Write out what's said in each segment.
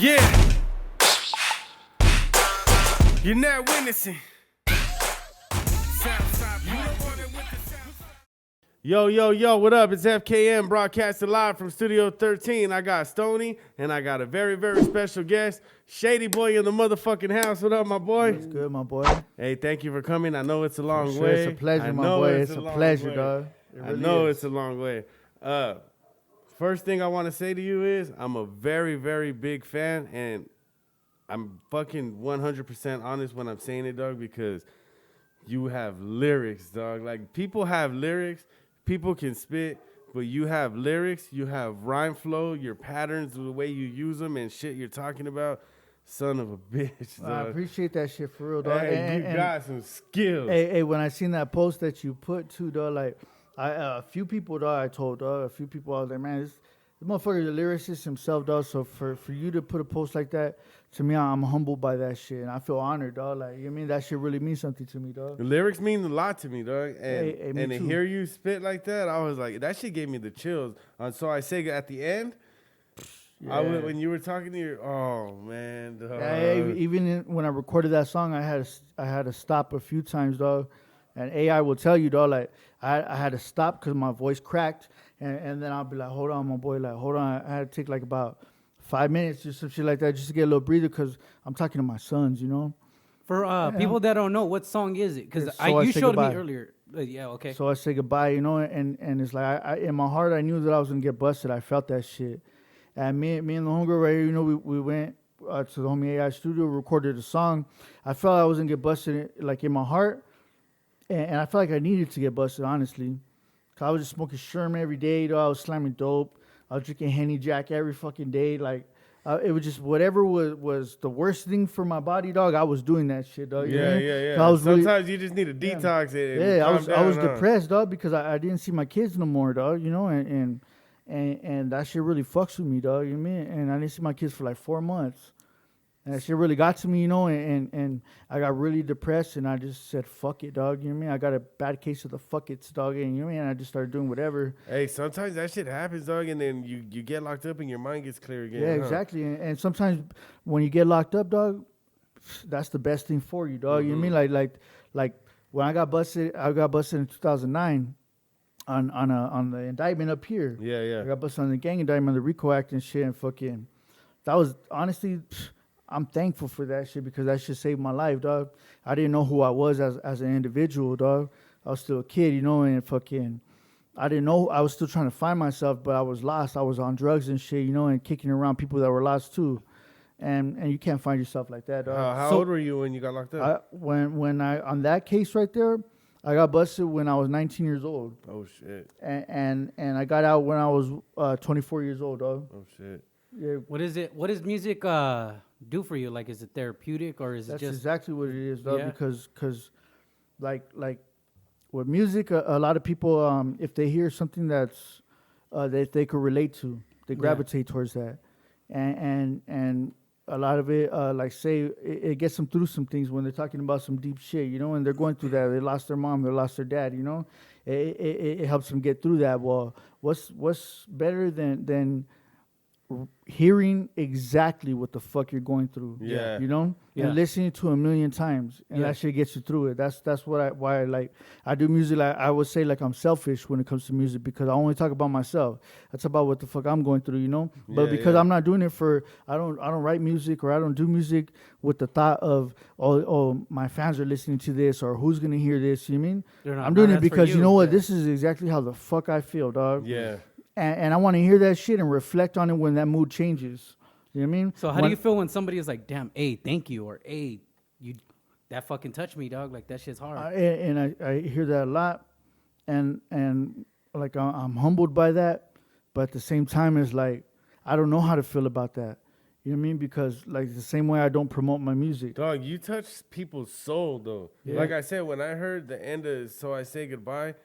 Yeah. You're not witnessing. Yo, what up? It's FKM broadcasting live from Studio 13. I got Stoney, and I got a very, very special guest, Shady Boy in the motherfucking house. What up, my boy? What's good, my boy? Hey, thank you for coming. I know it's a long way. It's a pleasure, my boy. It's a pleasure, dog. I know it's a long way. First thing I want to say to you is I'm a very, very big fan, and I'm fucking 100% honest when I'm saying it, dog, because you have lyrics, dog. Like, people have lyrics. People can spit, but you have lyrics, you have rhyme flow, your patterns, the way you use them and shit you're talking about. Son of a bitch, dog. I appreciate that shit for real, dog. Hey, you got some skills. Hey, when I seen that post that you put too, dog, like, a few people, dog, I told, dog, a few people out there, man, this motherfucker, the lyricist himself, dog, so for you to put a post like that, to me, I'm humbled by that shit, and I feel honored, dog. Like, you know what I mean? That shit really means something to me, dog. The lyrics mean a lot to me, dog. Me to too. hear you spit like that, I was like, that shit gave me the chills. So I say at the end, Yeah. when you were talking to your, oh, man, dog. Even when I recorded that song, I had to stop a few times, dog. And AI will tell you, dog, like, I had to stop because my voice cracked. And then I'll be like, hold on, my boy, like, hold on. I had to take like about 5 minutes or some shit like that just to get a little breather because I'm talking to my sons, you know? For people that don't know, what song is it? Because you showed me earlier. Yeah, okay. So I say goodbye, you know, and it's like, I in my heart, I knew that I was going to get busted. I felt that shit. And me and the homegirl right here, you know, we went to the homie AI studio, recorded a song. I felt I was going to get busted, like, in my heart. And I felt like I needed to get busted, honestly. Cause I was just smoking Sherman every day, though. I was slamming dope. I was drinking Henny Jack every fucking day. Like, it was just whatever was the worst thing for my body, dog. I was doing that shit, dog. Yeah. Sometimes you just need a detox. I was depressed, dog, because I didn't see my kids no more, dog. You know, and that shit really fucks with me, dog. You know what I mean? And I didn't see my kids for like 4 months. And that shit really got to me, you know, and I got really depressed, and I just said, fuck it, dog, you know what I mean? I got a bad case of the fuck it's, dog, and you know what I mean? And I just started doing whatever. Hey, sometimes that shit happens, dog, and then you get locked up and your mind gets clear again. Yeah, exactly. And sometimes when you get locked up, dog, that's the best thing for you, dog. Mm-hmm. You know what I mean? Like when I got busted in 2009 on the indictment up here. Yeah. I got busted on the gang indictment, the RICO Act and shit, and fucking, that was, honestly, I'm thankful for that shit because that shit saved my life, dog. I didn't know who I was as an individual, dog. I was still a kid, you know, and fucking, I didn't know. I was still trying to find myself, but I was lost. I was on drugs and shit, you know, and kicking around people that were lost too. And you can't find yourself like that, dog. How old were you when you got locked up? When I on that case right there, I got busted when I was 19 years old. Oh shit. And I got out when I was 24 years old, dog. Oh shit. Yeah. What does music do for you? Like, is it therapeutic or is it just... That's exactly what it is, though, Yeah. because like with music, a lot of people, if they hear something that's that they could relate to, they gravitate towards that, and a lot of it, like say, it gets them through some things when they're talking about some deep shit, you know, and they're going through that. They lost their mom, they lost their dad, you know. It helps them get through that. Well, what's better than hearing exactly what the fuck you're going through, yeah, you know, and listening to a million times, and that shit gets you through it. That's why I like. I do music. Like I would say, like I'm selfish when it comes to music because I only talk about myself. That's about what the fuck I'm going through, you know. But because I'm not doing it for, I don't write music or I don't do music with the thought of oh my fans are listening to this or who's gonna hear this. You mean? I'm doing it because you know what? This is exactly how the fuck I feel, dog. Yeah. And I want to hear that shit and reflect on it when that mood changes. You know what I mean? So how do you feel when somebody is like, damn, hey, thank you, or hey, that fucking touched me, dog. Like, that shit's hard. I hear that a lot, and like I'm humbled by that, but at the same time, it's like, I don't know how to feel about that. You know what I mean? Because like the same way I don't promote my music. Dog, you touch people's soul, though. Yeah. Like I said, when I heard the end of So I Say Goodbye,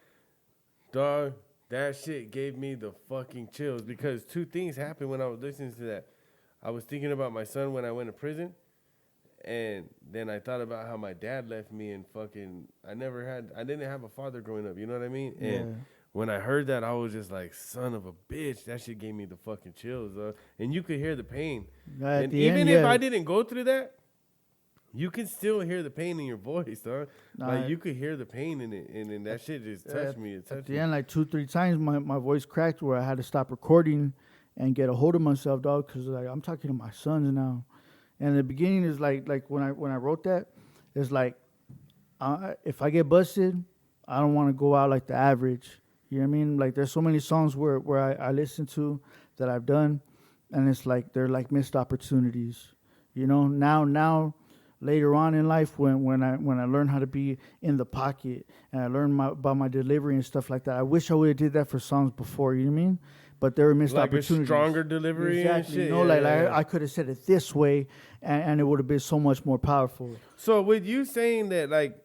dog, that shit gave me the fucking chills because two things happened when I was listening to that. I was thinking about my son when I went to prison, and then I thought about how my dad left me and fucking I didn't have a father growing up, you know what I mean? And when I heard that, I was just like, son of a bitch. That shit gave me the fucking chills, and you could hear the pain. At And the even end, if yeah. I didn't go through that, you can still hear the pain in your voice, dog. Nah, Like, you could hear the pain in it, and that shit just touched me. It At touched the me. end, like 2-3 times, my voice cracked where I had to stop recording and get a hold of myself, dog, because like I'm talking to my sons now. And the beginning is like when I wrote that, it's like if I get busted, I don't want to go out like the average. You know what I mean? Like there's so many songs where I listen to that I've done, and it's like they're like missed opportunities. You know, now later on in life when I learn how to be in the pocket and I learn about my delivery and stuff like that, I wish I would have did that for songs before. You know what I mean? But there were missed Like a opportunities. stronger delivery and Exactly. shit. You know, Yeah, like yeah. I could have said it this way, and it would have been so much more powerful. So with you saying that, like,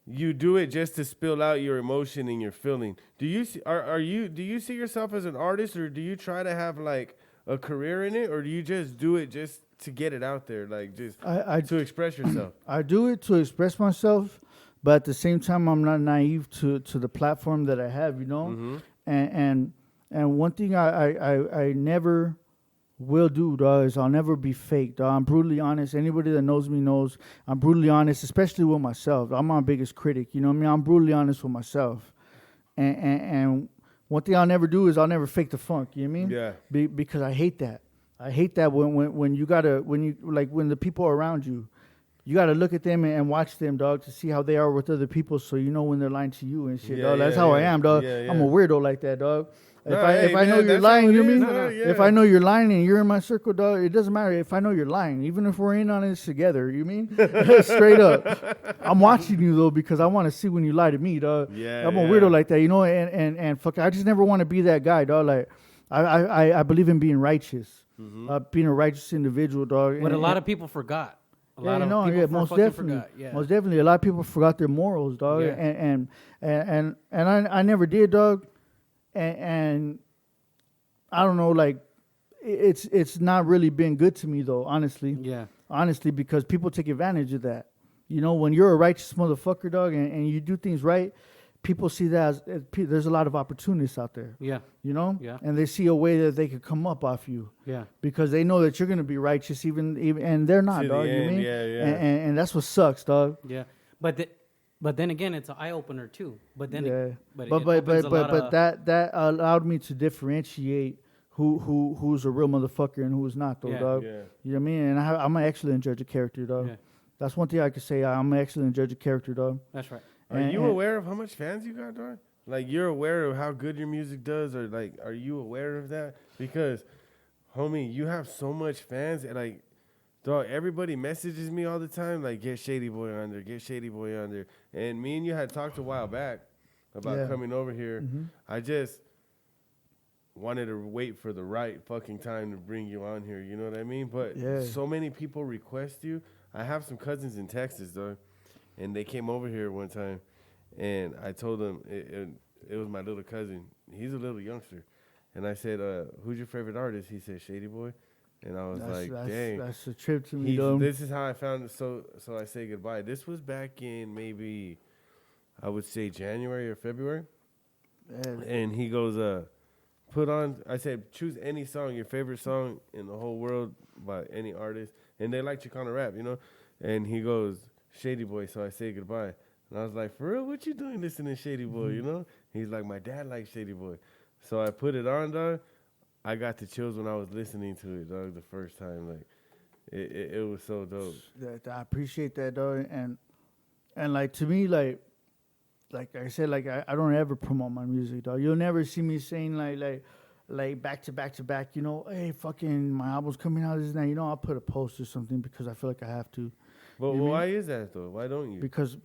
you do it just to spill out your emotion and your feeling, do you do you see yourself as an artist, or do you try to have like a career in it, or do you just do it just to get it out there, like just to express yourself? I do it to express myself, but at the same time, I'm not naive to the platform that I have, you know. Mm-hmm. And one thing I never will do, dog, is I'll never be fake, dog. I'm brutally honest. Anybody that knows me knows I'm brutally honest, especially with myself. I'm my biggest critic, you know what I mean? I'm brutally honest with myself. And one thing I'll never do is I'll never fake the funk, you know what I mean? Yeah. Because I hate that. I hate that when the people around you, you got to look at them and watch them, dog, to see how they are with other people, so you know when they're lying to you and shit, Yeah, dog. That's yeah, how I yeah. am, dog. Yeah, yeah. I'm a weirdo like that, dog. If No, I hey, know man, you're that's lying, how it you know is, what I mean? no, yeah. If I know you're lying and you're in my circle, dog, it doesn't matter if I know you're lying, even if we're in on this together, you mean? Straight up. I'm watching you, though, because I want to see when you lie to me, dog. Yeah, I'm a yeah. weirdo like that, you know, and fuck, I just never want to be that guy, dog. Like, I believe in being righteous, being a righteous individual, dog. What a lot of people forgot. A lot of people most fucking definitely, forgot. Yeah. most definitely. A lot of people forgot their morals, dog, Yeah. and I never did, dog, and I don't know, like it's not really been good to me though, honestly. Yeah. Honestly, because people take advantage of that. You know, when you're a righteous motherfucker, dog, and you do things right, people see that as there's a lot of opportunists out there. Yeah. You know, Yeah. and they see a way that they could come up off you. Yeah. Because they know that you're gonna be righteous, even and they're not, To the dog. You end, mean? yeah, yeah. And that's what sucks, dog. Yeah. But then again, it's an eye opener too. But then Yeah. it But opens a lot of, that allowed me to differentiate who's a real motherfucker and who's not, though, Yeah. dog. Yeah. You know what I mean? And I'm an excellent judge of character, dog. Yeah. That's one thing I could say. I'm an excellent judge of character, dog. That's right. Are you aware of how much fans you got, dog? Like, you're aware of how good your music does, or like, are you aware of that? Because, homie, you have so much fans, and like, dog, everybody messages me all the time, like, get Shady Boy on there, get Shady Boy on there. And me and you had talked a while back about coming over here. Mm-hmm. I just wanted to wait for the right fucking time to bring you on here. You know what I mean? But so many people request you. I have some cousins in Texas, dog, and they came over here one time, and I told them it was my little cousin. He's a little youngster, and I said, "Who's your favorite artist?" He said, "Shady Boy," and I was "Dang." That's a trip to me, dog. This is how I found it. So I say goodbye. This was back in maybe, I would say January or February, and he goes, put on. I said, choose any song, your favorite song in the whole world by any artist, and they like Chicano rap, you know. And he goes, Shady Boy. So I say goodbye, and I was like, for real, what you doing listening to Shady Boy? You know? He's like, my dad likes Shady Boy. So I put it on, dog. I got the chills when I was listening to it, dog, the first time. Like, it was so dope. I appreciate that, dog. And like, to me, like I said, like I don't ever promote my music, dog. You'll never see me saying like back to back to back, you know, hey, fucking my album's coming out this and that. You know, I'll put a post or something because I feel like I have to. But You why is that, though? Why don't you? Because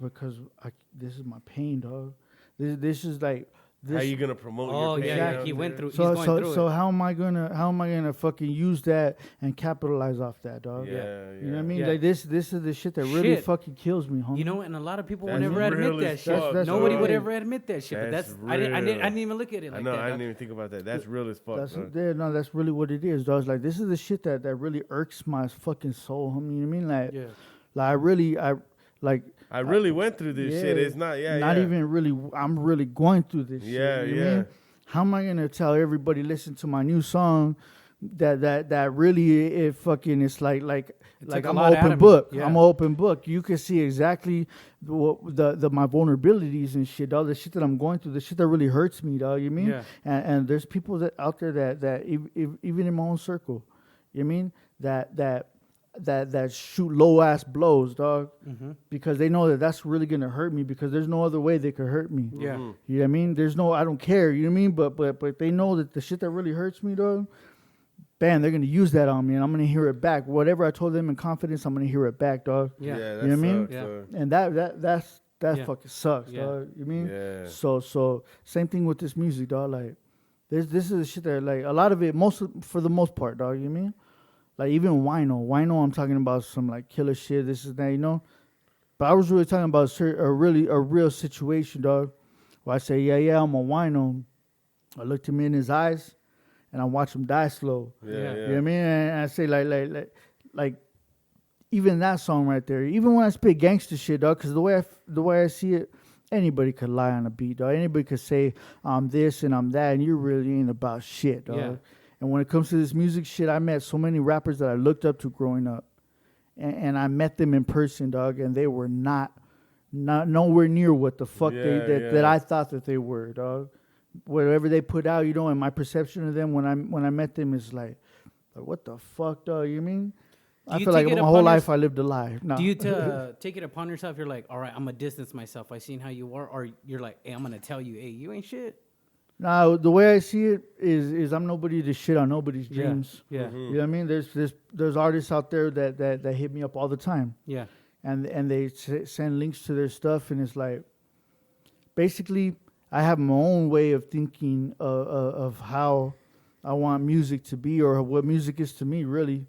this is my pain, dog. This is like this. How you gonna promote Oh your pain? yeah, out he there? went through. So he's going through so it. how am I gonna fucking use that and capitalize off that, dog? Yeah, You know what I mean? Yeah. Like this is the shit that really Shit. fucking kills me, homie. You know, and a lot of people That's would never admit real that as shit. fuck, Nobody dog. would ever admit that shit. But That's I didn't real. even look at it like I know, that. I dog. didn't even think about that. That's real as fuck. That's really what it is, dog. It's like this is the shit that really irks my fucking soul, homie. You know what I mean? Like, Yeah. like I I really went through this shit. It's not, not even really. I'm really going through this. Yeah, shit, you know what I mean? How am I gonna tell everybody listen to my new song? That really it fucking it's like I'm an open book. Yeah. I'm an open book. You can see exactly the my vulnerabilities and shit, dog. The shit that I'm going through, the shit that really hurts me, dog. You mean? Yeah. And there's people that out there that even in my own circle, you mean that shoot low ass blows, dog, because they know that that's really gonna hurt me because there's no other way they could hurt me. Yeah. You know what I mean? There's no I don't care. You know what I mean? But they know that the shit that really hurts me, dog. Bam, they're gonna use that on me, and I'm gonna hear it back. Whatever I told them in confidence, I'm gonna hear it back, dog. Yeah. that You know what I mean? sucks, Yeah. dog. And that Yeah. fucking sucks, Yeah. dog. You mean? Yeah. So same thing with this music, dog. Like, this is the shit that like a lot of it, for the most part, dog. You mean? Like even wino, I'm talking about some like killer shit. This is that, you know. But I was really talking about a real situation, dog. Where I say, yeah, I'm a wino. I looked him in his eyes, and I watch him die slow. Yeah, Yeah. yeah. You know what I mean? And I say like even that song right there. Even when I spit gangster shit, dog, because the way I see it, anybody could lie on a beat, dog. Anybody could say I'm this and I'm that, and you really ain't about shit, dog. Yeah. And when it comes to this music shit, I met so many rappers that I looked up to growing up, and I met them in person, dog, and they were not nowhere near what the fuck that I thought that they were, dog. Whatever they put out, you know, and my perception of them when I met them is like what the fuck, dog? You mean? I feel like my whole life I lived a lie. No. Do you take it upon yourself? You're like, all right, I'm gonna distance myself. I seen how you are, or you're like, hey, I'm gonna tell you, hey, you ain't shit. No, the way I see it is I'm nobody to shit on nobody's Yeah. dreams. Yeah. You know what I mean? There's artists out there that hit me up all the time. Yeah. And they send links to their stuff, and it's like, basically, I have my own way of thinking of how I want music to be or what music is to me, really.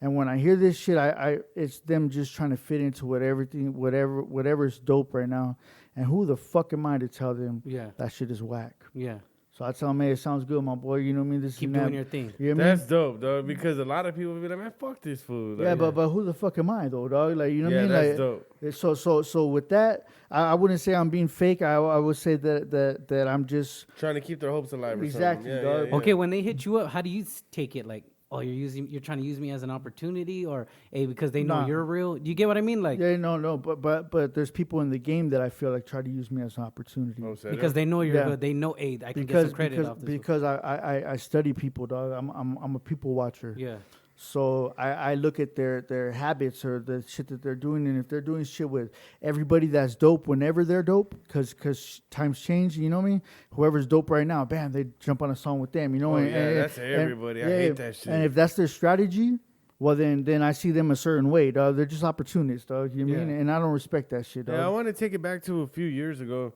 And when I hear this shit, I it's them just trying to fit into whatever's dope right now. And who the fuck am I to tell them that shit is whack? Yeah. So I tell them, hey, it sounds good, my boy. You know what I mean? This Keep and that. doing your thing. You know what I mean? That's dope, dog. Because a lot of people be like, man, fuck this fool. Like, Yeah, but who the fuck am I though, dog? Like, you know what I mean? that's Like, dope. So with that, I wouldn't say I'm being fake. I would say that I'm just Trying to keep their hopes alive. Or Exactly, something. Yeah, dog. yeah, yeah. Okay, when they hit you up, how do you take it? Like, oh, you're trying to use me as an opportunity, or hey, because they know Nah. you're real. Do you get what I mean? Like, yeah, no, but there's people in the game that I feel like try to use me as an opportunity. Oh, set because up. they know you're Yeah. good. They know, hey, I can get some credit off this. because I study people, dog. I'm a people watcher. Yeah. So I look at their habits or the shit that they're doing, and if they're doing shit with everybody that's dope whenever they're dope, because times change, you know what I mean? Whoever's dope right now, bam, they jump on a song with them, you know? Oh, and, yeah, and- that's everybody. I hate that shit. And if that's their strategy, well, then I see them a certain way, dog. They're just opportunists, dog. You know what I mean? Yeah. And I don't respect that shit, dog. Yeah, I want to take it back to a few years ago.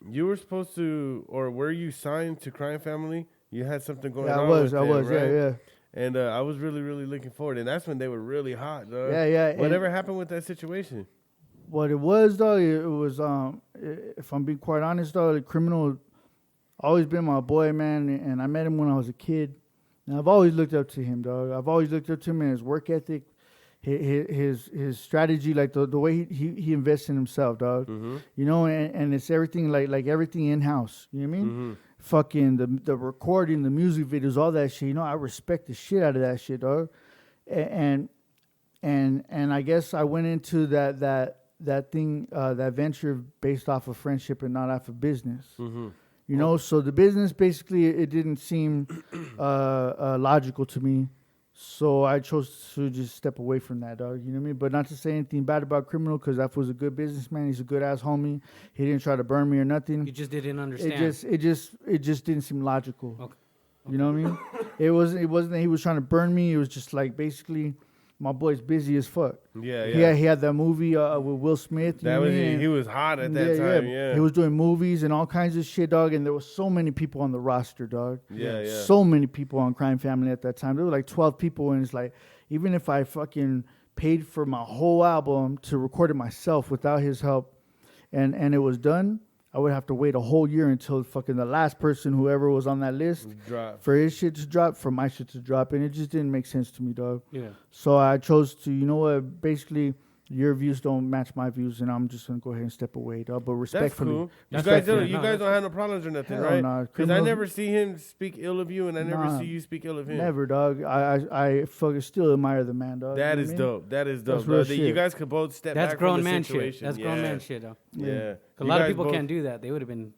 You were supposed to, or were you signed to Crime Family? You had something going on. I was, with them, right? yeah. And I was really, really looking forward. And that's when they were really hot, dog. Yeah. Whatever happened with that situation? What it was, though, it was, if I'm being quite honest, though, the Criminal always been my boy, man, and I met him when I was a kid. And I've always looked up to him, dog. I've always looked up to him and his work ethic, his strategy, like the way he invests in himself, dog. Mm-hmm. You know, and it's everything like everything in house. You know what I mean? Mm-hmm. Fucking the recording, the music videos, all that shit. You know, I respect the shit out of that shit, dog. And I guess I went into that thing, that venture based off of friendship and not off of business. Mm-hmm. You know, so the business basically it didn't seem logical to me. So I chose to just step away from that, dog. You know what I mean? But not to say anything bad about Criminal, because that was a good businessman. He's a good ass homie. He didn't try to burn me or nothing. You just didn't understand. It just didn't seem logical. Okay. You know what I mean? It wasn't that he was trying to burn me. It was just like basically my boy's busy as fuck. Yeah. He had that movie with Will Smith. You That know was what I mean? he was hot at that time. Yeah. He was doing movies and all kinds of shit, dog. And there was so many people on the roster, dog. Yeah. So many people on Crime Family at that time. There were like 12 people, and it's like, even if I fucking paid for my whole album to record it myself without his help, and it was done, I would have to wait a whole year until fucking the last person, whoever was on that list, Drop. for his shit to drop, for my shit to drop, and it just didn't make sense to me, dog. Yeah. So I chose to, you know what, basically your views don't match my views, and I'm just gonna go ahead and step away, dog. But That's respectfully, cool. You That's guys fair. don't. You No, guys that's don't have no problems or nothing, Hell right? nah. Because I Criminals- never see him speak ill of you, and I never Nah. see you speak ill of him. never, dog. I fucking still admire the man, dog. That You know is what I mean? dope. That is dope. That's real Dog. That You shit. guys could both step That's back grown from the man shit. situation. That's grown Yeah. man shit, though. Yeah. Yeah. A You lot of guys people both can't do that. They would have been.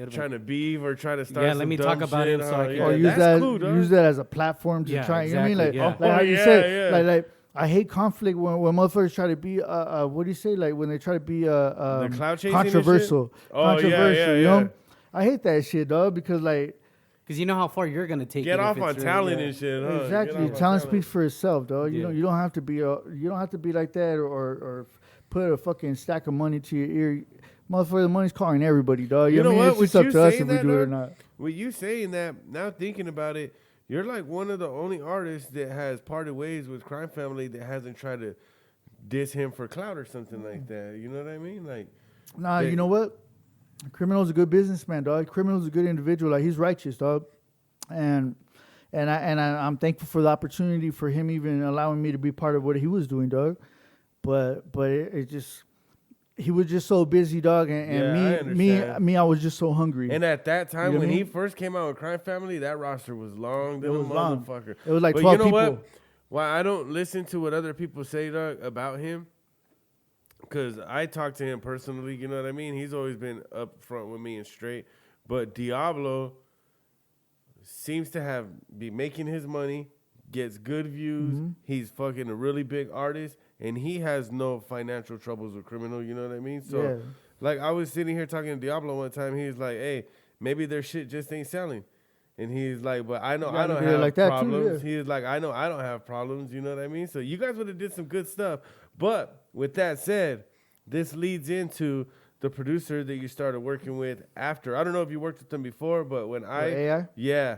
trying to beef or trying to start. Yeah, some let me dumb talk about shit. him so I can- yeah, Or use that's that cool, dog. use that as a platform to Yeah, try. You know what I mean? Like, exactly, like how you yeah, said, yeah. like I hate conflict when motherfuckers try to be what do you say? Like when they try to be The cloud chasing and shit? controversial. Oh, yeah, controversial, yeah, you yeah. know? I hate that shit, dog, because like Because you know how far you're gonna take Get it. off if it's on really- talent yeah. and shit. Huh? Get exactly, off on talent speaks for itself, dog. Yeah. You don't have to be you don't have to be like that or put a fucking stack of money to your ear. Motherfucker, the money's calling everybody, dog. You You know know what I mean? what? It's just With up you to us saying if we that, do it or dog, not. With you saying that, now thinking about it, you're like one of the only artists that has parted ways with Crime Family that hasn't tried to diss him for clout or something like that. You know what I mean? Like, Nah, They- you know what? Criminal's a good businessman, dog. Criminal's a good individual. Like he's righteous, dog. And I'm thankful for the opportunity for him even allowing me to be part of what he was doing, dog. But it just he was just so busy, dog. Yeah, I And me, understand. I was just so hungry. and at that time You know when what I he mean? first came out with Crime Family, that roster was long than It a was long. motherfucker. It was like But 12 you know people. what? Why I don't listen to what other people say, dog, about him? Because I talk to him personally, you know what I mean? He's always been up front with me and straight. But Diablo seems to be making his money, gets good views. Mm-hmm. He's fucking a really big artist, and he has no financial troubles with Criminal, you know what I mean? So, Yeah. like, I was sitting here talking to Diablo one time. He was like, hey, maybe their shit just ain't selling. And he's like, but I know You I gotta don't be have like that too, problems. yeah. He was like, I know I don't have problems. You know what I mean? So you guys would have did some good stuff. But with that said, this leads into the producer that you started working with after. I don't know if you worked with them before, but when AI? yeah,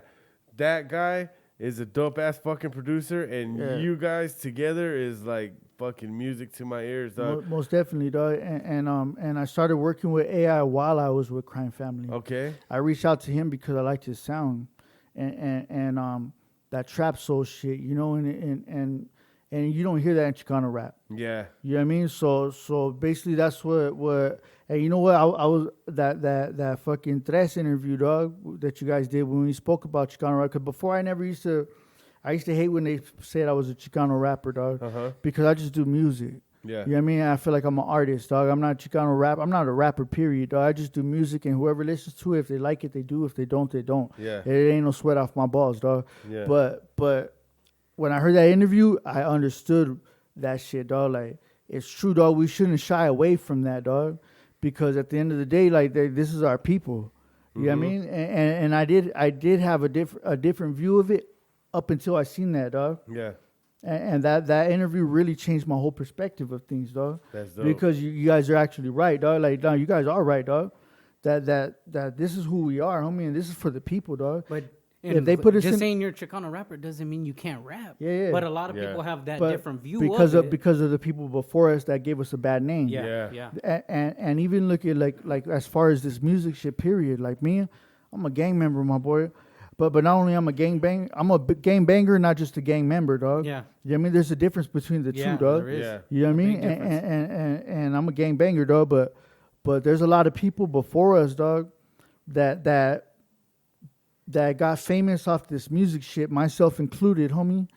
that guy is a dope ass fucking producer, and Yeah. you guys together is like fucking music to my ears, dog. Most definitely, dog. And I started working with AI while I was with Crime Family. Okay, I reached out to him because I liked his sound and that trap soul shit, you know, and you don't hear that in Chicano rap. yeah, You know what I mean? So basically that's what and you know what I was that fucking Tres interview, dog, that you guys did when we spoke about Chicano rap. Cause before I used to hate when they said I was a Chicano rapper, dog, because I just do music. yeah, You know what I mean? I feel like I'm an artist, dog. I'm not Chicano rap. I'm not a rapper, period, dog. I just do music, and whoever listens to it, if they like it, they do. If they don't, they don't. Yeah. It ain't no sweat off my balls, dog. Yeah. But when I heard that interview, I understood that shit, dog. Like, it's true, dog. We shouldn't shy away from that, dog, because at the end of the day, like, this is our people. You know what I mean? And I did have a different view of it up until I seen that, dog. yeah. And that interview really changed my whole perspective of things, dog. That's dope. Because you guys are actually right, dog. Like, no, you guys are right, dog. That this is who we are, homie, and this is for the people, dog. But If they put us just in- saying you're a Chicano rapper doesn't mean you can't rap. Yeah. But a lot of Yeah. people have that But different view because of it. because of the people before us that gave us a bad name. Yeah. Yeah. And even look at like as far as this music shit, period. Like me, I'm a gang member, my boy. But not only I'm a gang banger, not just a gang member, dog. Yeah. You know what I mean? There's a difference between the Yeah, two, dog. there is. Yeah. You know what I A mean? big difference. And I'm a gang banger, dog. But there's a lot of people before us, dog, that got famous off this music shit, myself included, homie.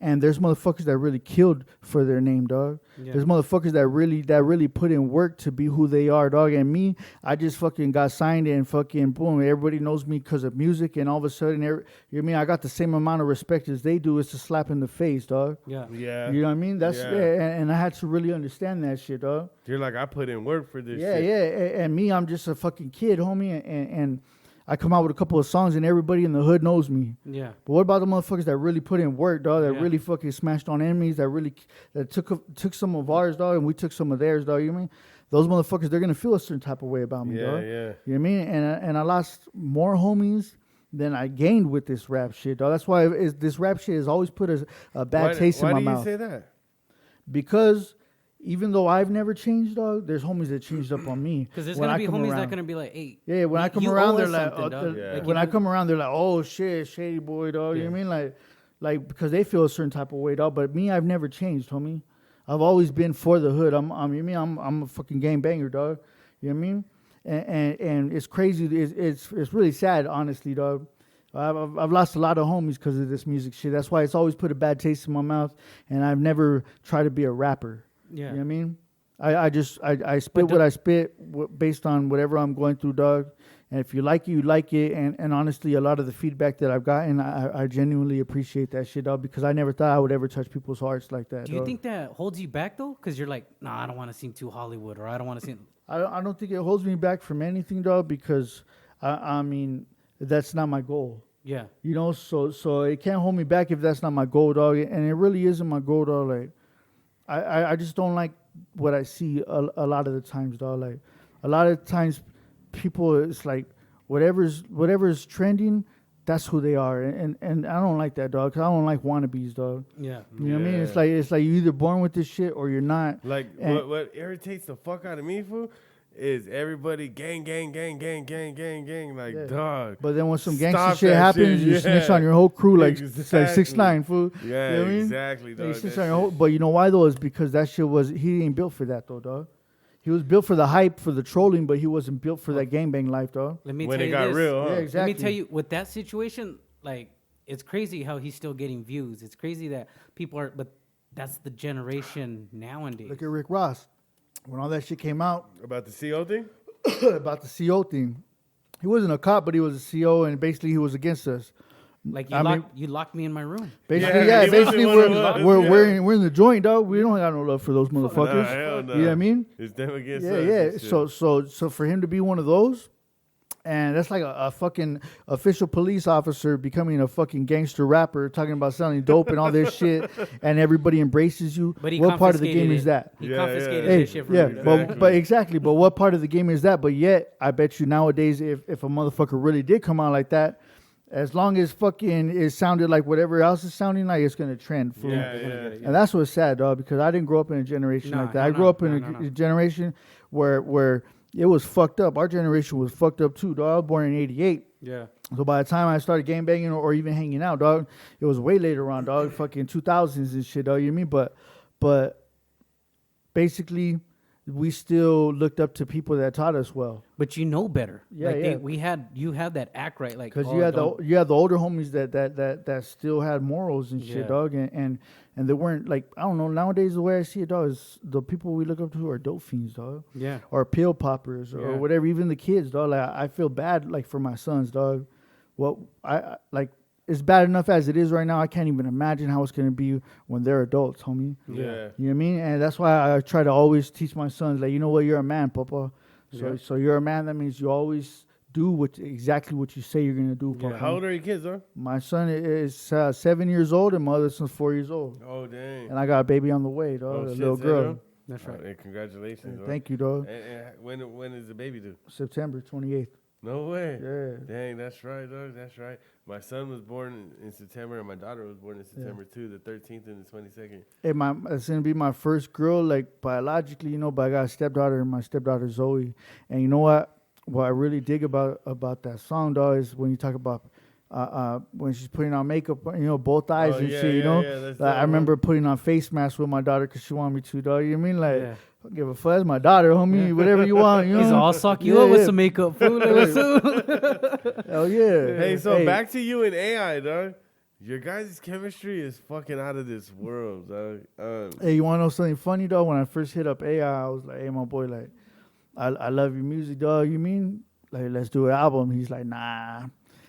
And there's motherfuckers that really killed for their name, dog. Yeah. There's motherfuckers that really put in work to be who they are, dog. And me, I just fucking got signed and fucking boom, everybody knows me because of music. And all of a sudden, you know what I mean? I got the same amount of respect as they do. It's a slap in the face, dog. Yeah. Yeah. You know what I mean? That's Yeah. and I had to really understand that shit, dog. You're like, I put in work for this Yeah, shit. yeah. And me, I'm just a fucking kid, homie. And I come out with a couple of songs and everybody in the hood knows me. Yeah. But what about the motherfuckers that really put in work, dog? That Yeah. really fucking smashed on enemies. That took some of ours, dog, and we took some of theirs, dog. You know what I mean? Those motherfuckers, they're gonna feel a certain type of way about me, Yeah, dog. yeah. You know what I mean? And I lost more homies than I gained with this rap shit, dog. That's why this rap shit has always put a bad taste in my Why mouth. do you say that? Because even though I've never changed, dog, there's homies that changed up on me. Because there's when gonna I be come homies around. that gonna be like, hey. Yeah, when I come you around, owe they're us like, something, oh, dog. Yeah. Like, when you I know- come around, they're like, oh shit, Shady Boy, dog. You know what I mean? Like because they feel a certain type of way, dog. But me, I've never changed, homie. I've always been for the hood. I'm a fucking gangbanger, dog. You know what I mean? And it's crazy. It's really sad, honestly, dog. I've lost a lot of homies because of this music shit. That's why it's always put a bad taste in my mouth, and I've never tried to be a rapper. Yeah. You know what I mean? I spit what I spit based on whatever I'm going through, dog. And if you like it, you like it. And honestly, a lot of the feedback that I've gotten, I genuinely appreciate that shit, dog, because I never thought I would ever touch people's hearts like that. Do you dog. think that holds you back though? Because you're like, nah, I don't want to seem too Hollywood, or I don't want to seem. I don't think it holds me back from anything, dog, because I mean that's not my goal. Yeah. You know, so it can't hold me back if that's not my goal, dog. And it really isn't my goal, dog. Like, I just don't like what I see a lot of the times, dog. Like, a lot of times, people, it's like whatever's trending, that's who they are, and I don't like that, dog. 'Cause I don't like wannabes, dog. Yeah. You know what I mean? It's like you're either born with this shit or you're not. Like what irritates the fuck out of me, fool, is everybody gang. Like, Yeah. dog. But then when some Stop gangster shit that happens, shit, you yeah. snitch on your whole crew like Exactly. 6ix9ine, fool. Yeah, You know what I mean? exactly, Yeah, dog. he snitched That on your whole, shit- but you know why though? Is because that shit he ain't built for that though, dog. He was built for the hype, for the trolling, but he wasn't built for that gangbang life, dog. Let me when tell it you got this. real, huh? Yeah, exactly. Let me tell you, with that situation, like, it's crazy how he's still getting views. It's crazy that people are, but that's the generation nowadays. Look at Rick Ross. When all that shit came out About the CO thing? about the CO thing, he wasn't a cop, but he was a CO, and basically he was against us. Like, I mean- you locked me in my room. Basically, Yeah, he basically wasn't one of us, we're in the joint, dog. We don't got no love for those motherfuckers. Nah, hell no. You know what I mean? It's them against us. Yeah. and shit. So for him to be one of those, and that's like a fucking official police officer becoming a fucking gangster rapper, talking about selling dope and all this shit, and everybody embraces you. But he what part of the game confiscated is it. that? He Yeah, confiscated yeah. Hey, this shit from yeah, you. but exactly. But what part of the game is that? But yet, I bet you nowadays, if a motherfucker really did come out like that, as long as fucking it sounded like whatever else is sounding like, it's gonna trend. Fool. Yeah, And that's what's sad, dog, because I didn't grow up in a generation Nah, like that. hell I grew no. up in a generation where it was fucked up. Our generation was fucked up too, dog. I was born in '88. Yeah. So by the time I started gangbanging or even hanging out, dog, it was way later on, dog. Fucking 2000s and shit, dog. You know what I mean? But basically, we still looked up to people that taught us well. But you know better. Yeah, like yeah. You had that act right, like, Because oh, you had don't- the older homies that still had morals and shit, Yeah. dog, and they weren't like, I don't know, nowadays the way I see it, dog, is the people we look up to are dope fiends, dog, Yeah. or pill poppers or Yeah. whatever. Even the kids, dog. Like, I feel bad like for my sons, dog. Well, I like it's bad enough as it is right now. I can't even imagine how it's gonna be when they're adults, homie. Yeah. You know what I mean? And that's why I try to always teach my sons, like, you know what, you're a man, papa. So you're a man. That means you always do exactly what you say you're gonna do, Yeah. papa. How old are your kids, though? My son is 7 years old, and my other son's 4 years old. Oh, dang. And I got a baby on the way, dog, Oh, a shit, little say girl. that? That's right. Hey, congratulations. dog. Thank you, dog. And when is the baby due? September 28th. No way. Yeah. Dang, that's right, dog. That's right. My son was born in September, and my daughter was born in September too, the 13th and the 22nd. Hey, it's gonna be my first girl, like biologically, you know. But I got a stepdaughter, and my stepdaughter Zoe. And you know what? What I really dig about that song, dog, is when you talk about when she's putting on makeup, you know, both eyes and shit. You know, that's like, I dope, remember putting on face masks with my daughter because she wanted me to, dog. You know what I mean? Like, Yeah. don't give a fuck. It's my daughter, homie. Whatever you want. You know? He's all suck you Yeah, up with yeah. some makeup, fool. Like, what's up? Hell yeah. Hey, so back to you and AI, dog. Your guys' chemistry is fucking out of this world, dog. Hey, you want to know something funny, though? When I first hit up AI, I was like, hey, my boy, like, I love your music, dog. You mean? Like, let's do an album. He's like, nah.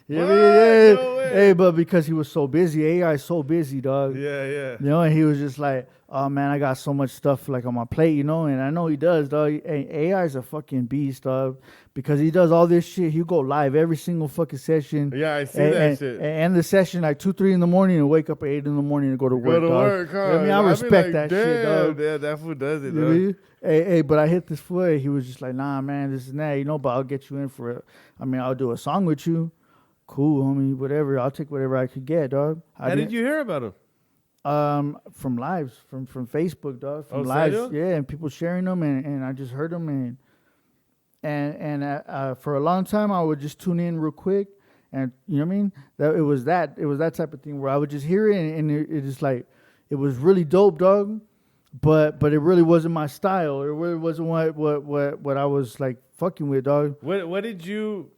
Yeah, What? yeah. No way. Hey, but because he was so busy, AI is so busy, dog. Yeah, yeah. You know, and he was just like, oh, man, I got so much stuff, like, on my plate, you know? And I know he does, dog. Hey, AI is a fucking beast, dog. Because he does all this shit. He'll go live every single fucking session. Yeah, I see and, that and, shit. And end the session like 2, 3 in the morning and wake up at 8 in the morning and go to work, Go to dog. work, huh? You know what I mean, I be respect like, that shit, damn, dog. Yeah, that fool does it, You know dog. what I mean? Hey, but I hit this foot. He was just like, nah, man, this and that, you know, but I'll get you in for it. I mean, I'll do a song with you. Cool, homie, whatever. I'll take whatever I could get, dog. How did you hear about him? From lives, from Facebook, dog. From Oh, lives, serio? yeah, and people sharing them, and I just heard them, and for a long time I would just tune in real quick, and you know what I mean. It was that type of thing where I would just hear it, and it just like it was really dope, dog. but it really wasn't my style. It really wasn't what I was like fucking with, dog. What did you?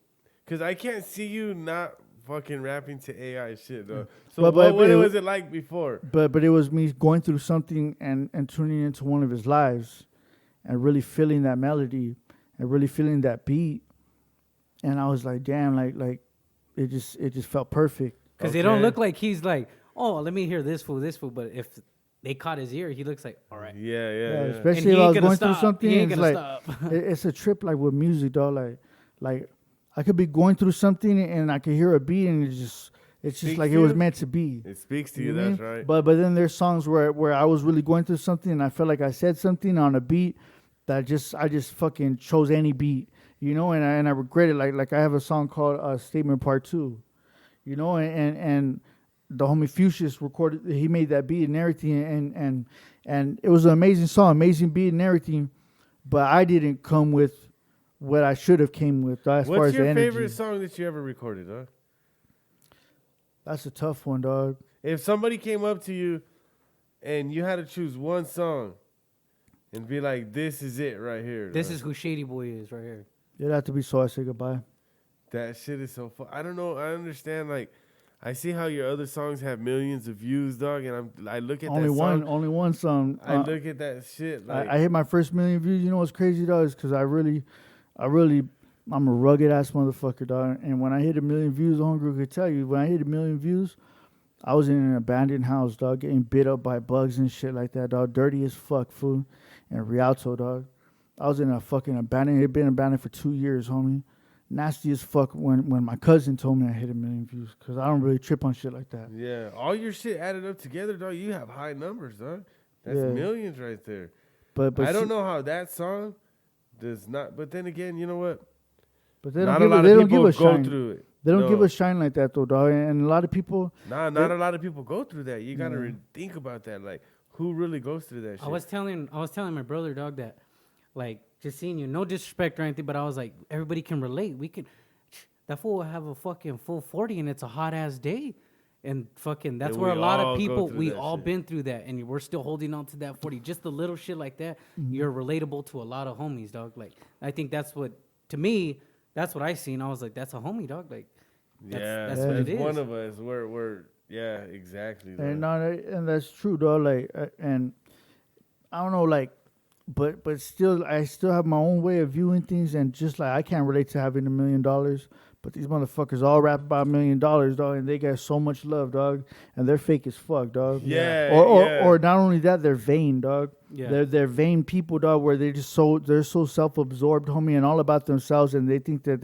Because I can't see you not fucking rapping to AI shit, though. So But what it- was it like before? But it was me going through something and tuning into one of his lives, and really feeling that melody, and really feeling that beat, and I was like, damn, like it just felt perfect. Because they don't Okay. look like he's like, oh, let me hear this fool. But if they caught his ear, he looks like, all right. Yeah. Especially And if he I ain't was gonna going through stop. something. He ain't It's gonna like stop. it's a trip, like with music, dog. Like I could be going through something and I could hear a beat, and it's just Speaks like to it was you? meant to be. It speaks to You you. know what I That's mean? right. But then there's songs where I was really going through something, and I felt like I said something on a beat that I just fucking chose any beat, you know, and I regret it. Like I have a song called Statement Part 2, you know, and the homie Fuchsius recorded. He made that beat and everything, and it was an amazing song, amazing beat and everything. But I didn't come with what I should have came with as far What's as the your energy. favorite song that you ever recorded, huh? That's a tough one, dog. If somebody came up to you and you had to choose one song and be like, "This is it right here," This dog. is who Shady Boy is right here. It'd have to be So I Say Goodbye. That shit is so fun. I don't know. I understand. Like, I see how your other songs have millions of views, dog, and I look at Only that one, song. only one song. I look at that shit. Like, I hit my first million views. You know what's crazy, dog? Is because I'm a rugged ass motherfucker, dog. And when I hit 1,000,000 views, the homegirl could tell you, when I hit 1,000,000 views, I was in an abandoned house, dog, getting bit up by bugs and shit like that, dog. Dirty as fuck, fool. And Rialto, dog. I was in a fucking abandoned. It had been abandoned for 2 years, homie. Nasty as fuck when my cousin told me I hit 1,000,000 views, because I don't really trip on shit like that. yeah, all your shit added up together, dog. You have high numbers, dog. That's Yeah. millions right there. But I don't know how that song does not. But then again, you know what? But they don't Not give a lot they of don't people give a go shine. through it. They don't No. give a shine like that though, dog. And a lot of people. Not a lot of people go through that. You gotta think about that. Like, who really goes through that shit? I was telling my brother, dog, that like just seeing you, no disrespect or anything, but I was like, everybody can relate. We can. That fool will have a fucking full 40 and it's a hot ass day, and fucking that's And where a we lot all of go people through we that all shit. been through that, and we're still holding on to that 40. Just the little shit like that, you're relatable to a lot of homies, dog. Like I think that's what to me. That's what I seen. I was like, that's a homie, dog. Like, that's what it As one is. of us. We're yeah, exactly. And dog. and that's true, dog. Like, and I don't know, like, but still, I still have my own way of viewing things, and just like I can't relate to having $1,000,000, but these motherfuckers all rap about $1,000,000, dog, and they get so much love, dog, and they're fake as fuck, dog. Yeah, Or not only that, they're vain, dog. Yeah. They're vain people, dog, where they're so self-absorbed, homie, and all about themselves, and they think that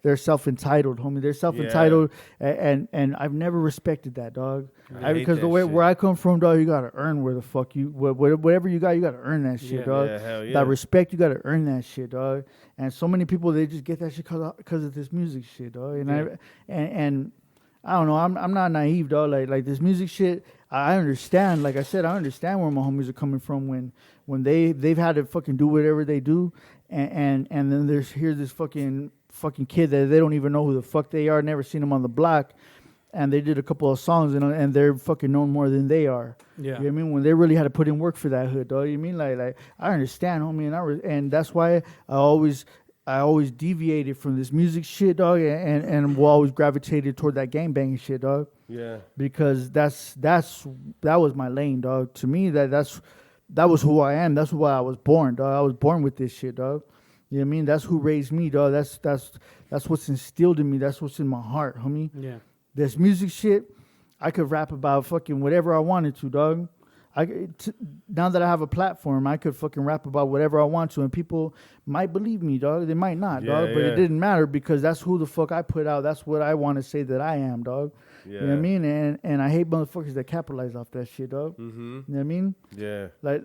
they're self-entitled, homie. They're self-entitled, and I've never respected that, dog. I hate Because the that way shit. where I come from, dog, you gotta earn where the fuck whatever you got to earn that shit, Yeah. dog. Yeah, hell yeah. That respect, you gotta earn that shit, dog. And so many people, they just get that shit because of this music shit, dog. And and I don't know. I'm not naive, dog. Like this music shit, I understand. Like I said, I understand where my homies are coming from when they've had to fucking do whatever they do, and then here's this fucking kid that they don't even know who the fuck they are, never seen them on the block, and they did a couple of songs and they're fucking known more than they are. Yeah. You know what I mean? When they really had to put in work for that hood, dog. You know what I mean? Like I understand, homie, and that's why I always deviated from this music shit, dog, and will always gravitated toward that gangbanging shit, dog. Yeah. Because that was my lane, dog. To me, that was who I am. That's why I was born, dog. I was born with this shit, dog. You know what I mean? That's who raised me, dog. That's what's instilled in me. That's what's in my heart, homie. Yeah. This music shit, I could rap about fucking whatever I wanted to, dog. Now that I have a platform, I could fucking rap about whatever I want to, and people might believe me, dog. They might not, Yeah, dog. But yeah. it didn't matter because that's who the fuck I put out. That's what I want to say that I am, dog. Yeah. You know what I mean? And I hate motherfuckers that capitalize off that shit, dog. Mm-hmm. You know what I mean? Yeah. Like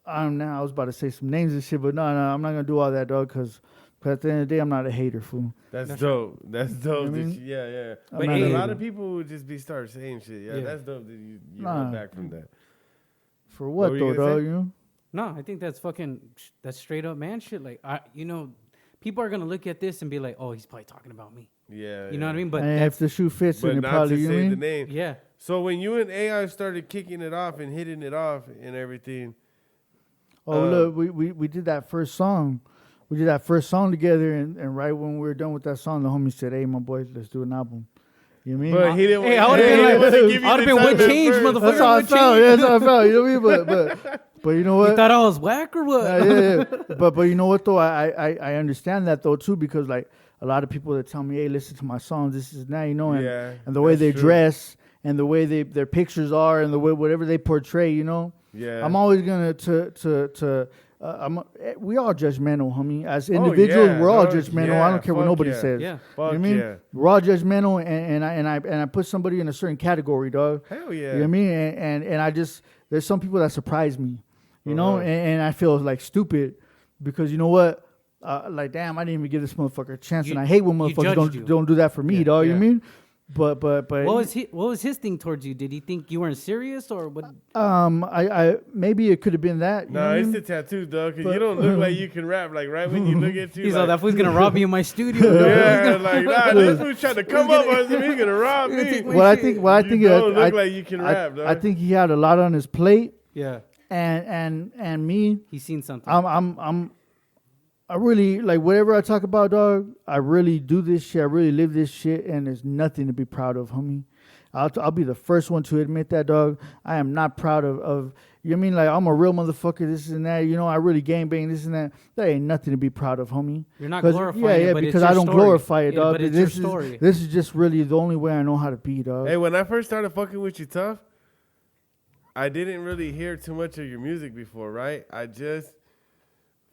I don't know. I was about to say some names and shit, but no, I'm not gonna do all that, dog. Because at the end of the day, I'm not a hater, fool. That's dope. That's dope. You know what I that mean? yeah. I'm But not a a lot hater. of people would just start saying shit. Yeah, Yeah. that's dope that you Nah. hold back from that. For what were you though, gonna dog? say? You know? No, I think that's fucking that's straight up man shit. Like people are gonna look at this and be like, oh, he's probably talking about me. Yeah. You know what I mean? But And if the shoe fits, But then it not probably, to you know what I say the mean? name. yeah. So when you and AI started kicking it off and hitting it off and everything. Oh, look, we did that first song. We did that first song together, and right when we were done with that song, the homie said, "Hey, my boy, let's do an album." You know what I mean? But he didn't. Hey, I would've been like, I'd have been what changed, motherfucker. That's how I What felt. changed? Yeah, that's how I felt. You know what I mean? But you know what? You thought I was whack or what? Yeah. But you know what though? I understand that though too, because like a lot of people that tell me, "Hey, listen to my songs. This is that," you know, and, Yeah, and the way that's they true. dress and the way their pictures are and the way whatever they portray, you know. Yeah. I'm always gonna we all judgmental, homie. As individuals, yeah, we're all no, judgmental. yeah, I don't care what fuck nobody yeah. says. Yeah. You know Fuck what I mean? yeah. We're all judgmental, and I put somebody in a certain category, dog. Hell yeah. You know what I mean? And I just there's some people that surprise me, you know, Uh-huh. and I feel like stupid because you know what? Like damn, I didn't even give this motherfucker a chance, and I hate when you motherfuckers judged you. don't do that for me, dog. You know yeah. what I mean? But What was his thing towards you? Did he think you weren't serious or what? I maybe it could have been that. You know No, what I it's mean? the tattoos, dog. Because But- you don't look like you can rap. Like right when you look at you, He's like, like, that fool's gonna rob me in my studio. dog. yeah, like nah, this was trying to come up on me. He's gonna rob He's gonna me. take my What I shit. think, what I You think, don't I, look like you can rap, dog. I think he had a lot on his plate, Yeah. and me, He's seen something. I really like whatever I talk about, dog. I really do this shit. I really live this shit, and there's nothing to be proud of, homie. I'll be the first one to admit that, dog. I am not proud of you know what I mean? Like I'm a real motherfucker, this and that. You know, I really gangbang this and that. That ain't nothing to be proud of, homie. You're not 'Cause- glorifying yeah, it, but because it's your I don't story. glorify it, Yeah, dog. but it's this your story. This is just really the only way I know how to be, dog. Hey, when I first started fucking with you tough, I didn't really hear too much of your music before, right? I just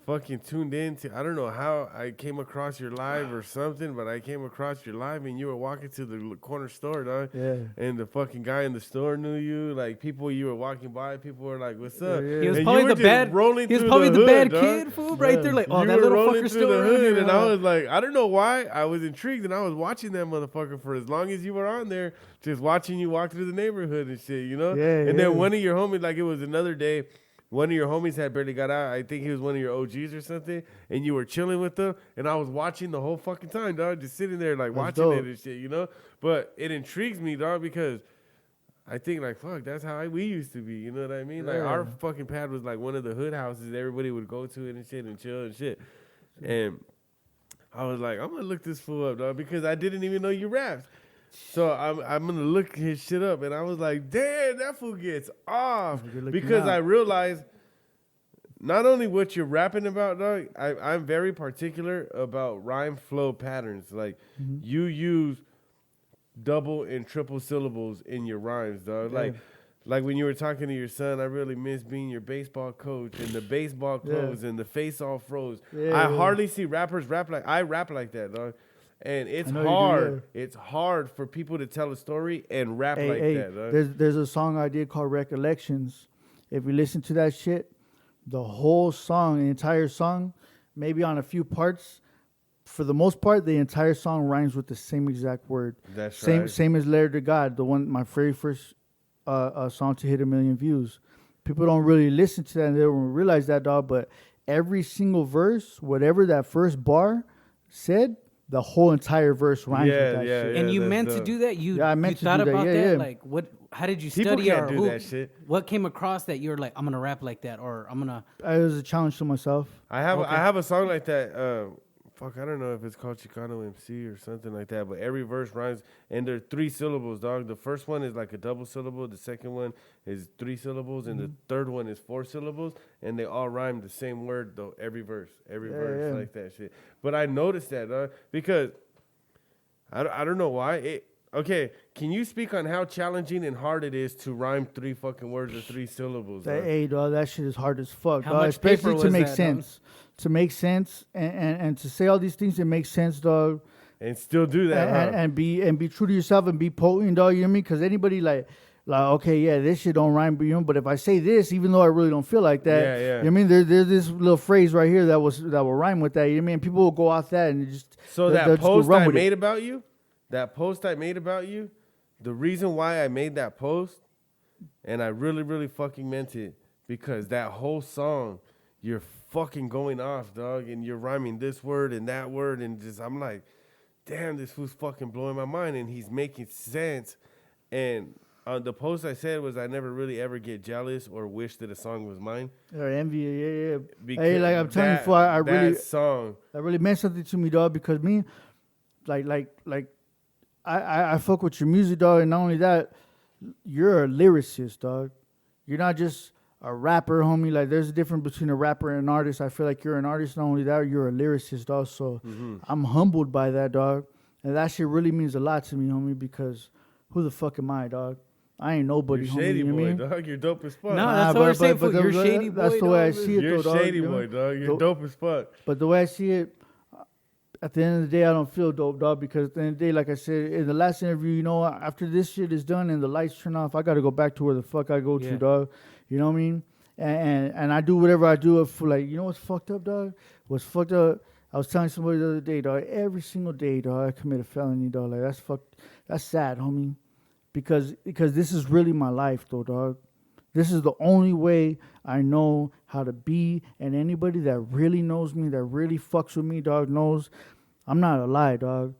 fucking tuned in to, I don't know how I came across your live or something, but I came across your live and you were walking to the corner store, dog. Yeah. And the fucking guy in the store knew you. Like people you were walking by, people were like, "What's up?" Yeah. He was And probably you were the just bad. rolling He was through probably the hood, bad dog. kid, fool, right there. Like, oh, You that were little rolling fucker's through still the around hood, here. and I was like, I don't know why. I was intrigued, and I was watching that motherfucker for as long as you were on there, just watching you walk through the neighborhood and shit, you know? Yeah, and yeah. then one of your homies, like it was another day, one of your homies had barely got out. I think he was one of your OGs or something, and you were chilling with them, and I was watching the whole fucking time, dog, just sitting there, like, That's watching dope. it and shit, you know? But it intrigues me, dog, because I think, like, fuck, that's how we used to be, you know what I mean? Like, Yeah. our fucking pad was like one of the hood houses everybody would go to it and shit and chill and shit. And I was like, I'm gonna look this fool up, dog, because I didn't even know you rapped. So I'm gonna look his shit up, and I was like, damn, that fool gets off, You're looking because out. I realized not only what you're rapping about, dog. I'm very particular about rhyme flow patterns. Like you use double and triple syllables in your rhymes, dog. Yeah. Like when you were talking to your son, I really miss being your baseball coach and the baseball clothes and the face all froze. Yeah, I yeah. hardly see rappers rap like I rap like that, dog. And it's I know you do, hard. It's hard for people to tell a story and rap like that, dog. there's a song I did called Recollections. If you listen to that shit, the whole song, the entire song, maybe on a few parts, for the most part, the entire song rhymes with the same exact word. That's same right. same as Letter to God, the one my very first song to hit 1 million views. People don't really listen to that and they don't realize that, dog. But every single verse, whatever that first bar said, the whole entire verse rhymes with that shit. And you that's meant to dope. do that? You, Yeah, I meant you to thought do that. about Yeah, that? yeah. Like, what? How did you People study can't or do who, that shit. What came across that you were like, I'm gonna rap like that, or I'm gonna? It was a challenge to myself. I have Okay. I have a song like that. Fuck, I don't know if it's called Chicano MC or something like that. But every verse rhymes, and they're 3 syllables, dog. The first one is like a double syllable. The second one is 3 syllables, and the third one is 4 syllables, and they all rhyme the same word though. Every verse, Yeah. like that shit. But I noticed that, dog, because I don't know why. Okay, can you speak on how challenging and hard it is to rhyme 3 fucking words or 3 syllables? That, dog? hey, dog, that shit is hard as fuck, How dog. much paper Especially to was make that, dog? sense. To make sense and to say all these things that make sense, dog. And still do that, And be true to yourself and be potent, dog. You know what I mean? Because anybody like okay, yeah, this shit don't rhyme, but you know, but if I say this, even though I really don't feel like that, Yeah, yeah. you know what I mean? There's this little phrase right here that will rhyme with that. You know what I mean? People will go off that and just So they'll that just go post run I with it. made about you, the reason why I made that post, and I really, really fucking meant it, because that whole song, you're fucking going off, dog, and you're rhyming this word and that word, and just I'm like, damn, this fool's fucking blowing my mind, and he's making sense. And the post I said was I never really ever get jealous or wish that a song was mine. Or envy, yeah. Because Hey, like I'm telling you, before I really, song. that really meant something to me, dog. Because me, like, I fuck with your music, dog, and not only that, you're a lyricist, dog. You're not just a rapper, homie. Like, there's a difference between a rapper and an artist. I feel like you're an artist. Not only that, you're a lyricist, dog. So I'm humbled by that, dog. And that shit really means a lot to me, homie, because who the fuck am I, dog? I ain't nobody, You're homie. Shady You know Boy, what I mean? dog. You're dope as fuck. No, that's what we're saying. but You're Shady Boy. that's the way I dog. see it, You're though, dog. Shady you know? Boy, dog. You're dope as fuck. But the way I see it, at the end of the day, I don't feel dope, dog, because at the end of the day, like I said in the last interview, you know, after this shit is done and the lights turn off, I got to go back to where the fuck I go to, dog. You know what I mean? And I do whatever I do for, like, you know what's fucked up, dog? What's fucked up, I was telling somebody the other day, dog, every single day, dog, I commit a felony, dog. Like, that's sad, homie. Because this is really my life, though, dog. This is the only way I know how to be, and anybody that really knows me, that really fucks with me, dog, knows I'm not a lie, dog.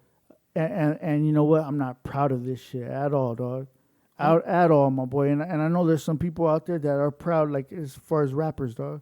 And you know what? I'm not proud of this shit at all, dog. At all, my boy. And I know there's some people out there that are proud, like, as far as rappers, dog.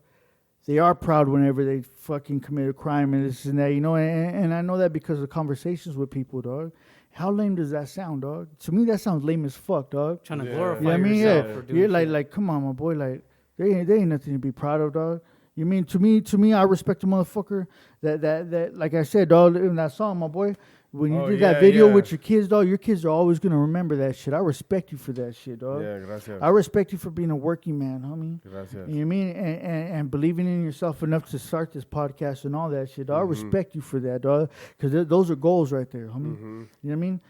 They are proud whenever they fucking commit a crime and this and that, you know. And I know that because of conversations with people, dog. How lame does that sound, dog? To me, that sounds lame as fuck, dog. Trying to Yeah. glorify You know what I mean? yourself Yeah. for doing You're shit. like, come on, my boy. Like, they ain't nothing to be proud of, dog. You mean to me, I respect a motherfucker that like I said, dog, in that song, my boy. When you did that video with your kids, dog, your kids are always gonna remember that shit. I respect you for that shit, dog. Yeah, gracias. I respect you for being a working man, homie. Gracias. You know what I mean? And believing in yourself enough to start this podcast and all that shit, dog. I respect you for that, dog. Because those are goals right there, homie. You know what I mean?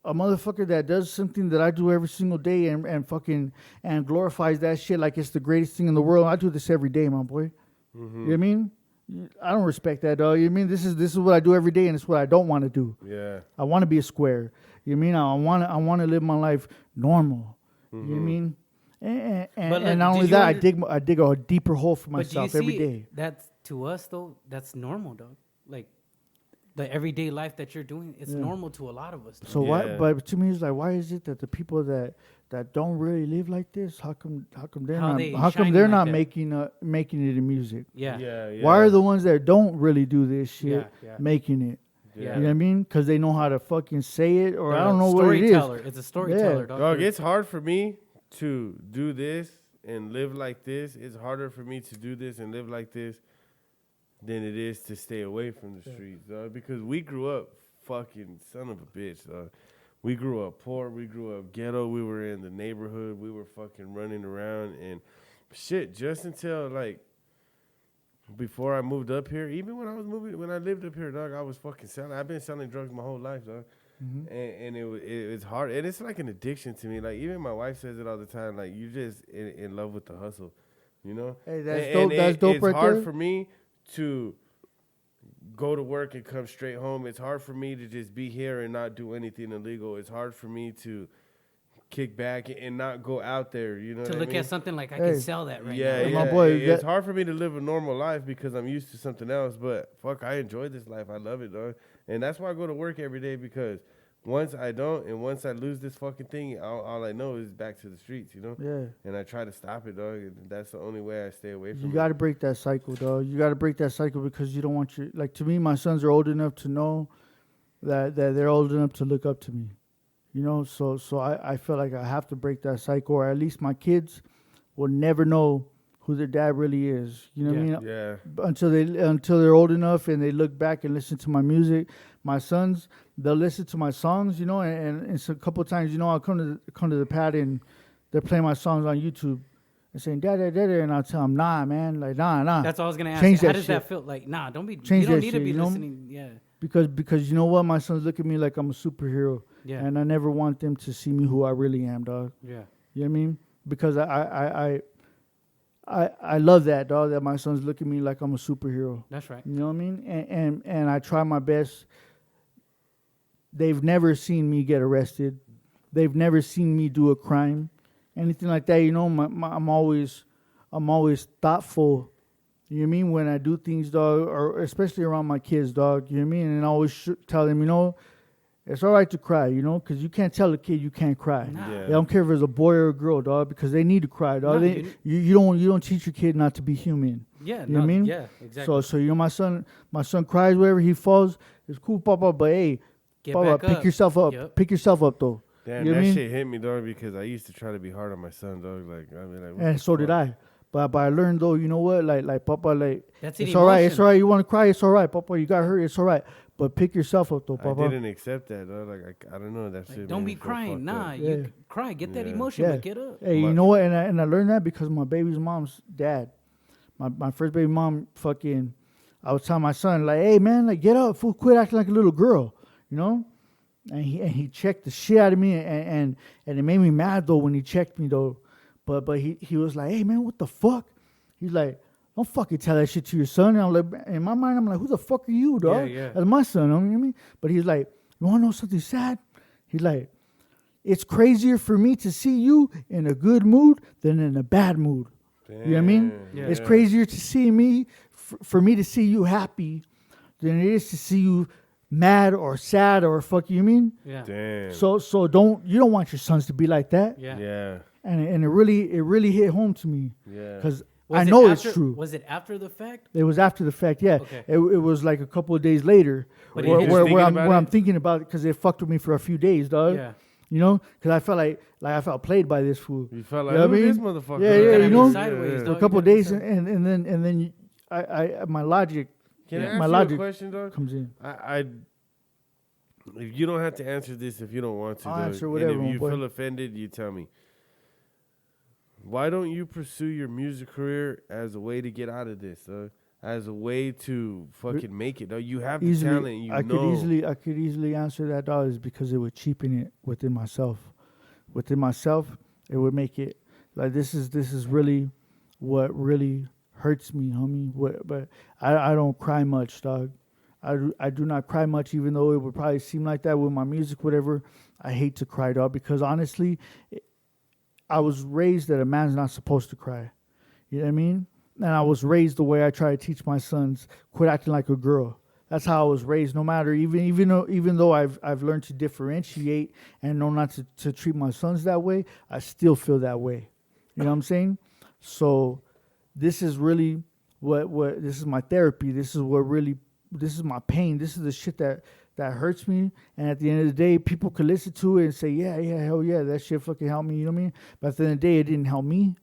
A motherfucker that does something that I do every single day and fucking and glorifies that shit like it's the greatest thing in the world. I do this every day, my boy. You know what I mean? I don't respect that, dog. You know what I mean? This is what I do every day, and it's what I don't want to do. Yeah. I want to be a square. You know what I mean? I want to live my life normal. You know what I mean? And But, like, not did only you that, I dig a deeper hole for But do you myself see every day. That's to us though. That's normal, dog. Like the everyday life that you're doing, it's normal to a lot of us. Dog. So why? Yeah. But to me, it's like, why is it that the people that don't really live like this, how come they're How not they how come shining they're like not that? making it in music? Yeah. Yeah. Yeah. Why are the ones that don't really do this shit Yeah. making it? Yeah. You know what I mean? Because they know how to fucking say it, or They're I don't a know what it is. storyteller. It's a storyteller, dog. Dog, They're- it's hard for me to do this and live like this. It's harder for me to do this and live like this than it is to stay away from the streets, dog. Because we grew up fucking son of a bitch, dog. We grew up poor. We grew up ghetto. We were in the neighborhood. We were fucking running around and shit just until like before I moved up here. Even when I lived up here, dog, I was fucking selling. I've been selling drugs my whole life, dog. And it's hard, and it's like an addiction to me. Like even my wife says it all the time. Like you're just in love with the hustle, you know. Hey, that's And dope. That's dope it's right hard there. for me to go to work and come straight home. It's hard for me to just be here and not do anything illegal. It's hard for me to kick back and not go out there. You know, to what look I mean? at something like I Hey. can sell that right Yeah, now. My yeah. boy, It's that- hard for me to live a normal life because I'm used to something else. But fuck, I enjoy this life. I love it, dog. And that's why I go to work every day, because once I don't and once I lose this fucking thing, all I know is back to the streets, you know? Yeah. And I try to stop it, dog. And that's the only way I stay away from You it. got to break that cycle, dog. You got to break that cycle because you don't want your, like, to me, my sons are old enough to know that they're old enough to look up to me. You know, so I feel like I have to break that cycle, or at least my kids will never know who their dad really is. You know what I mean? Yeah. Until they're old enough and they look back and listen to my music. My sons, they'll listen to my songs, you know, and so a couple of times, you know, I'll come to the pad and they're playing my songs on YouTube and saying dad, and I'll tell them, nah, man, like nah. That's all I was gonna ask. Change How that does shit. that feel? Like, nah, don't be. Change You don't that need shit, to be you know? listening. Yeah. Because you know what, my sons look at me like I'm a superhero, Yeah. and I never want them to see me who I really am, dog. Yeah. You know what I mean? Because I love that, dog. That my sons look at me like I'm a superhero. That's right. You know what I mean? And I try my best. They've never seen me get arrested. They've never seen me do a crime, anything like that. You know, I'm always thoughtful You know what I mean? When I do things, dog, or especially around my kids, dog. You know what I mean? And I always tell them, it's all right to cry, because you can't tell a kid you can't cry. Nah. Yeah. I don't care if it's a boy or a girl, dog, because they need to cry, dog. No, You don't teach your kid not to be human. Yeah, You know what I mean? Yeah, exactly. So my son cries wherever he falls. It's cool, Papa, but hey, Get Papa, back pick up. yourself up. Yep. Pick yourself up, though. Damn, You know what that I mean? shit hit me, dog, because I used to try to be hard on my son, dog. Like, I mean, like, what And the so did fuck? I. But I learned, though, you know what? Like Papa, like, That's it's an all right. emotion. It's all right. You want to cry? It's all right, Papa. You got hurt. It's all right. But pick yourself up, though, I Papa. didn't accept that, dog. Like, I don't know. That Like, shit. don't made be me feel crying. fucked Nah, up. Yeah. you cry. Get that Yeah. emotion, Yeah. but get up. Hey, you know what? And I learned that because my baby's mom's dad, my first baby mom, fucking, I was telling my son, like, hey, man, like, get up, fool, quit acting like a little girl, And he checked the shit out of me, and it made me mad, though, when he checked me, though. But he was like, hey, man, what the fuck? He's like, don't fucking tell that shit to your son. And I'm like, in my mind, I'm like, who the fuck are you, dog? Yeah. That's my son, you know what I mean? But he's like, you want to know something sad? He's like, it's crazier for me to see you in a good mood than in a bad mood. You know what I mean? Damn, It's yeah. crazier to see me, for me to see you happy than it is to see you mad or sad or fuck you mean? Yeah. Damn. So you don't want your sons to be like that. Yeah. Yeah. And it really hit home to me Yeah. because Was I it know after- it's true. Was it after the fact? It was after the fact, yeah. Okay. It was like a couple of days later But where, you just where, thinking where I'm about where it? I'm thinking about it because it fucked with me for a few days, dog. Yeah. Because I felt like I felt played by this fool. You felt You like, know who what I this mean? motherfucker? Yeah, is? yeah, gotta you be know? sideways, For a dog. couple of You gotta days, be and then I my logic Can I my ask you a logic question, dog? comes in. I you don't have to answer this if you don't want to. I'll dog. answer whatever, And my if you boy. feel offended, you tell me. Why don't you pursue your music career as a way to get out of this, dog? As a way to fucking make it, dog. You have the talent. And you I know. could easily answer that, dog, is because it would cheapen it within myself. Within myself, it would make it like this is really what really hurts me, homie. But I don't cry much, dog. I do not cry much, even though it would probably seem like that with my music, whatever. I hate to cry, dog, because honestly, I was raised that a man's not supposed to cry. You know what I mean? And I was raised the way I try to teach my sons, quit acting like a girl. That's how I was raised. No matter even though I've learned to differentiate and know not to treat my sons that way, I still feel that way. You know what I'm saying? So this is really what this is my therapy. This is my pain. This is the shit that hurts me. And at the end of the day, people could listen to it and say, yeah, hell yeah, that shit fucking helped me. You know what I mean? But at the end of the day, it didn't help me.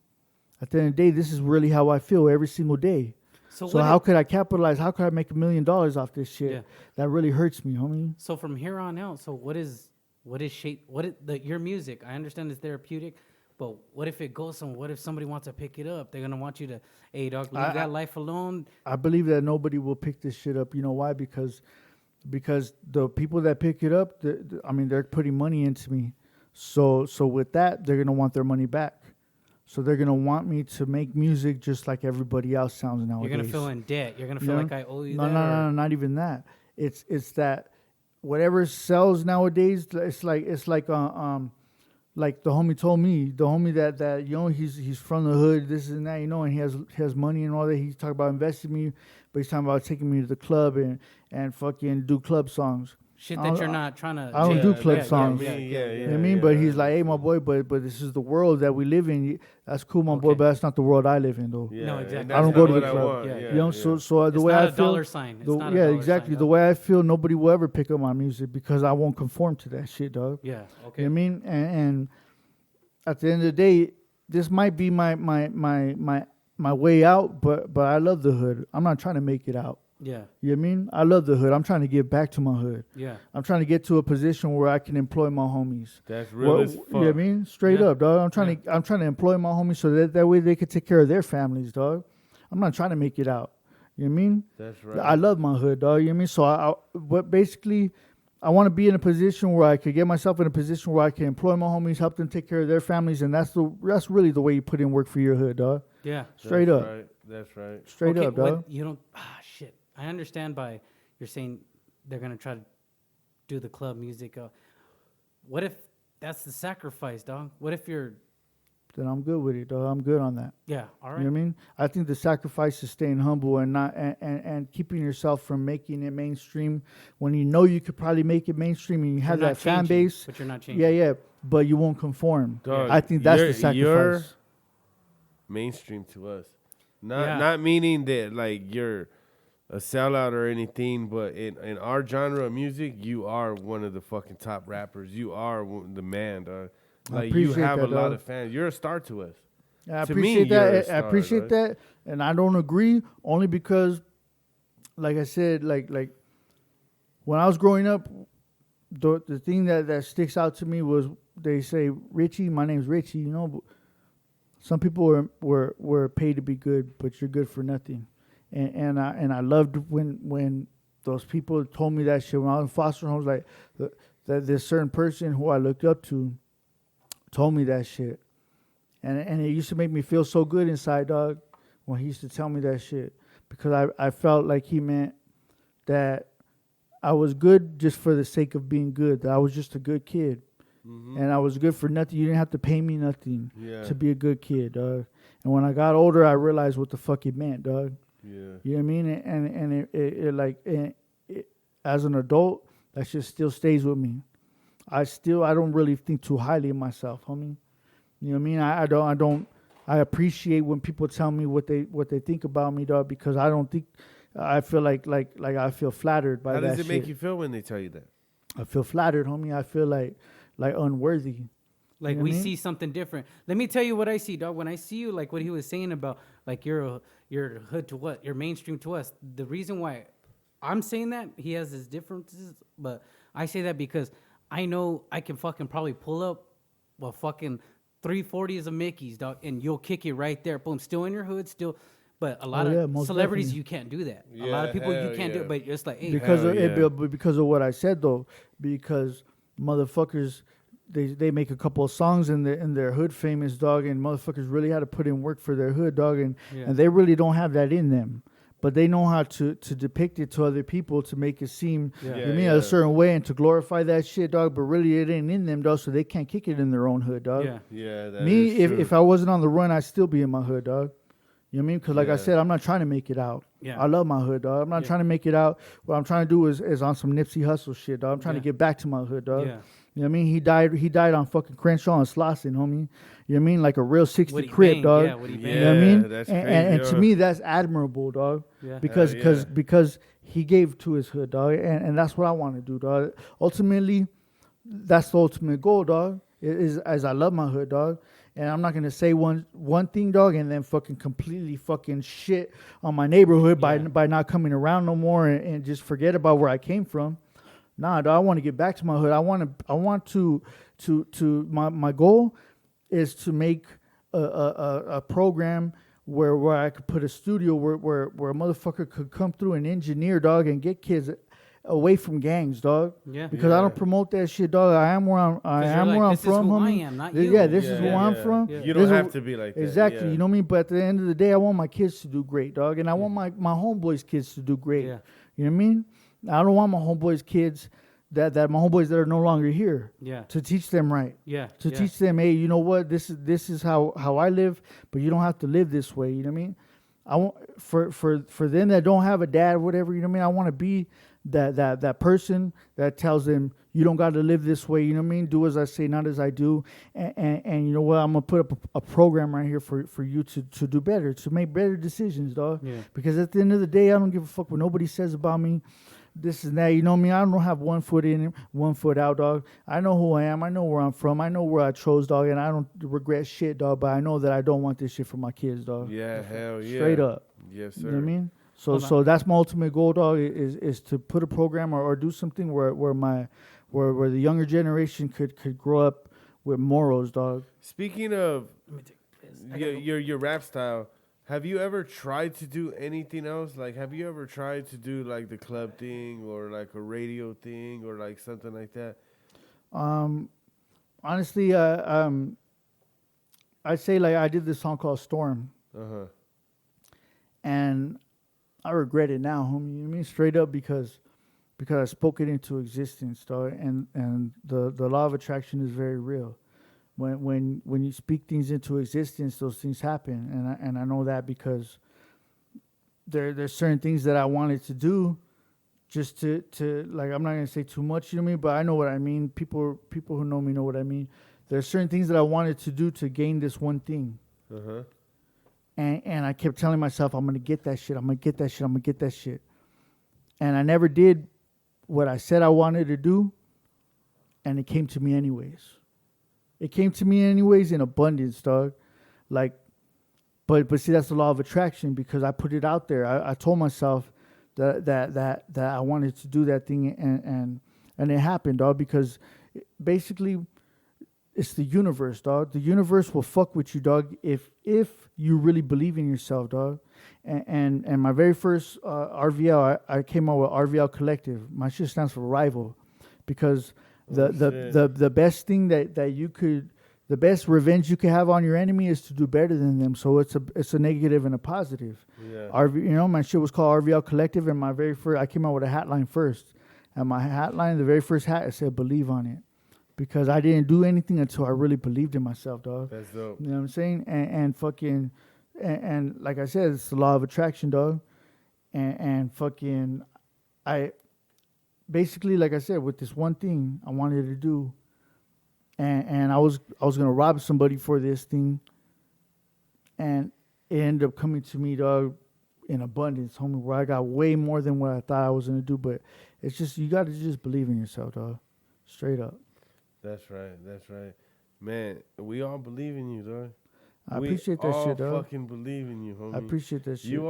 At the end of the day, this is really how I feel every single day. So what how if- could I capitalize? How could I make $1 million off this shit? Yeah. That really hurts me, homie. So from here on out, so what is your music? I understand it's therapeutic, but what if it goes somewhere? What if somebody wants to pick it up? They're gonna want you to, hey dog, leave that life alone. I believe that nobody will pick this shit up. You know why? Because the people that pick it up, they're putting money into me. So with that, they're gonna want their money back. So they're gonna want me to make music just like everybody else sounds nowadays. You're gonna feel in debt. You're gonna You feel know? like I owe you No, that. no, not even that. It's that whatever sells nowadays. It's like like the homie told me, the homie that he's from the hood, this and that, and he has money and all that. He's talking about investing me, but he's talking about taking me to the club and fucking do club songs. Shit that you're not trying to. I don't do club songs. Yeah, You know what I mean? But he's like, hey, my boy, but this is the world that we live in. That's cool, my boy, Okay. but that's not the world I live in, though. Yeah, No, and exactly. that's I don't not go to what the I club. want. Yeah, Yeah, You know, yeah. so the It's way not I a feel, dollar sign. It's not a yeah, dollar exactly. sign, The dog. way I feel, nobody will ever pick up my music because I won't conform to that shit, dog. Yeah. You know Okay. what I mean? And at the end of the day, this might be my way out, but I love the hood. I'm not trying to make it out. Yeah. You know what I mean? I love the hood. I'm trying to give back to my hood. Yeah. I'm trying to get to a position where I can employ my homies. That's real as You fuck. know what I mean? Straight Yeah. up, dog. I'm trying to employ my homies so that way they can take care of their families, dog. I'm not trying to make it out. You know what I mean? That's right. I love my hood, dog. You know what I mean? So but basically, I want to be in a position where I could get myself in a position where I can employ my homies, help them take care of their families, and that's really the way you put in work for your hood, dog. Yeah. Straight That's up, Right. That's right. straight Okay, up, dog. what- you don't. Shit. I understand by you're saying they're gonna try to do the club music. What if that's the sacrifice, dog? What if you're then I'm good with it, dog. I'm good on that. Yeah. All right. You know what I mean? I think the sacrifice is staying humble and not and keeping yourself from making it mainstream when you know you could probably make it mainstream and you have You're that not fan changing, base. but you're not changing. Yeah, but you won't conform. Dog, I think that's the you're sacrifice. mainstream to us. Yeah. Not meaning that like you're a sellout or anything, but in our genre of music, you are one of the fucking top rappers. You are the man, dog. I Like you appreciate have that, a lot dog. of fans. You're a star to us. I To me, appreciate you're a that. I star, appreciate dog. that, and I don't agree only because, like I said, like when I was growing up, the thing that sticks out to me was they say Richie, my name's Richie. You know, but some people were paid to be good, but you're good for nothing, and I loved when those people told me that shit when I was in foster homes, like that this certain person who I looked up to told me that shit. And it used to make me feel so good inside, dog, when he used to tell me that shit. Because I felt like he meant that I was good just for the sake of being good. That I was just a good kid. Mm-hmm. And I was good for nothing. You didn't have to pay me nothing Yeah. to be a good kid, dog. And when I got older, I realized what the fuck it meant, dog. Yeah. You know what I mean? And it as an adult, that shit still stays with me. I don't really think too highly of myself, homie. You know what I mean? I appreciate when people tell me what they think about me, dog, because I feel like I feel flattered by How that does it make shit. you feel when they tell you that? I feel flattered, homie. I feel like unworthy. Like You know we what I mean? see something different. Let me tell you what I see, dog. When I see you, like what he was saying about, like you're hood to what, you're mainstream to us. The reason why I'm saying that, he has his differences, but I say that because I know I can fucking probably pull up a fucking 340s of Mickey's, dog, and you'll kick it right there. Boom, still in your hood, still. But a lot of most celebrities, definitely. you can't do that. A Yeah, lot of people, you hell can't do yeah. it. But it's like, hey, Because of what I said though, because motherfuckers they make a couple of songs in their hood famous, dog, and motherfuckers really had to put in work for their hood, dog, and they really don't have that in them. But they know how to depict it to other people to make it seem a certain way and to glorify that shit, dog. But really, it ain't in them, dog. So they can't kick it in their own hood, dog. yeah. Yeah. That Me, is true. if I wasn't on the run, I'd still be in my hood, dog. You know what I mean? Because like I Yeah. said, I'm not trying to make it out. Yeah. I love my hood, dog. I'm not trying to make it out. What I'm trying to do is on some Nipsey Hussle shit, dog. I'm trying to get back to my hood, dog. Yeah. You know what I mean? He died on fucking Crenshaw and Slauson, homie. You know what I mean? Like a real 60 What he crib, banged, dog. yeah, what he You banged. know what I mean? that's and, crazy, and to yo. me, that's admirable, dog. Yeah. Because Hell yeah. because he gave to his hood, dog. And that's what I want to do, dog. Ultimately, that's the ultimate goal, dog. Is as I love my hood, dog. And I'm not gonna say one thing, dog, and then fucking completely fucking shit on my neighborhood by not coming around no more and just forget about where I came from. Nah, dog, I want to get back to my hood. I want to my goal is to make a program where I could put a studio where a motherfucker could come through and engineer, dog, and get kids away from gangs, dog. Yeah. Because I don't promote that shit, dog. I am where I'm this is from, who I homie. am, not This- you. Yeah, this is who I'm from. Yeah. You This don't is have to be like that. Exactly, Yeah. you know what I mean? But at the end of the day, I want my kids to do great, dog. And I want my homeboys' kids to do great. Yeah. You know what I mean? I don't want my homeboys' kids that my homeboys that are no longer here. Yeah. To teach them right. Yeah. To teach them, hey, you know what? This is how I live, but you don't have to live this way. You know what I mean? I want for them that don't have a dad, whatever. You know what I mean? I want to be that person that tells them you don't got to live this way. You know what I mean? Do as I say, not as I do. And you know what? I'm gonna put up a program right here for you to do better, to make better decisions, dog. Yeah. Because at the end of the day, I don't give a fuck what nobody says about me. This and that, you know what I mean? I don't have 1 foot in, 1 foot out, dog. I know who I am. I know where I'm from. I know where I chose, dog, and I don't regret shit, dog. But I know that I don't want this shit for my kids, dog. Yeah, hell yeah. Straight up. Yes, sir. You know what I mean? Hold So that's my ultimate goal, dog. Is to put a program or do something where the younger generation could grow up with morals, dog. Speaking of Let me take this. your rap style, have you ever tried to do anything else? Like, have you ever tried to do like the club thing or like a radio thing or like something like that? Honestly, I'd say like I did this song called Storm, and I regret it now, homie. You know what I mean? Straight up because I spoke it into existence, dog. And the law of attraction is very real. when you speak things into existence, those things happen, and I know that because there's certain things that I wanted to do, just to like, I'm not gonna say too much, you know what I mean, but I know what I mean. People who know me know what I mean. There's certain things that I wanted to do to gain this one thing. Uh-huh. And I kept telling myself, I'm gonna get that shit. I'm gonna get that shit. I'm gonna get that shit. And I never did what I said I wanted to do. And it came to me anyways. It came to me anyways in abundance, dog. Like, but see, that's the law of attraction because I put it out there. I told myself that I wanted to do that thing, and it happened, dog. Because basically, it's the universe, dog. The universe will fuck with you, dog, if you really believe in yourself, dog. And my very first RVL, I came out with RVL Collective. My shit stands for rival, because the best thing that you could, the best revenge you could have on your enemy is to do better than them. So it's a negative and a positive. Yeah. My shit was called RVL Collective, and my very first, I came out with a hat line first, and my hat line, the very first hat, it said "Believe" on it. Because I didn't do anything until I really believed in myself, dog. That's dope. You know what I'm saying? And like I said, it's the law of attraction, dog. And fucking, I basically, like I said, with this one thing I wanted to do, and I was gonna rob somebody for this thing, and it ended up coming to me, dog, in abundance, homie, where I got way more than what I thought I was gonna do. But it's just, you got to just believe in yourself, dog. Straight up. That's right. Man, we all believe in you, dog. I appreciate that shit, dog. We all fucking believe in you, homie. I appreciate that shit. You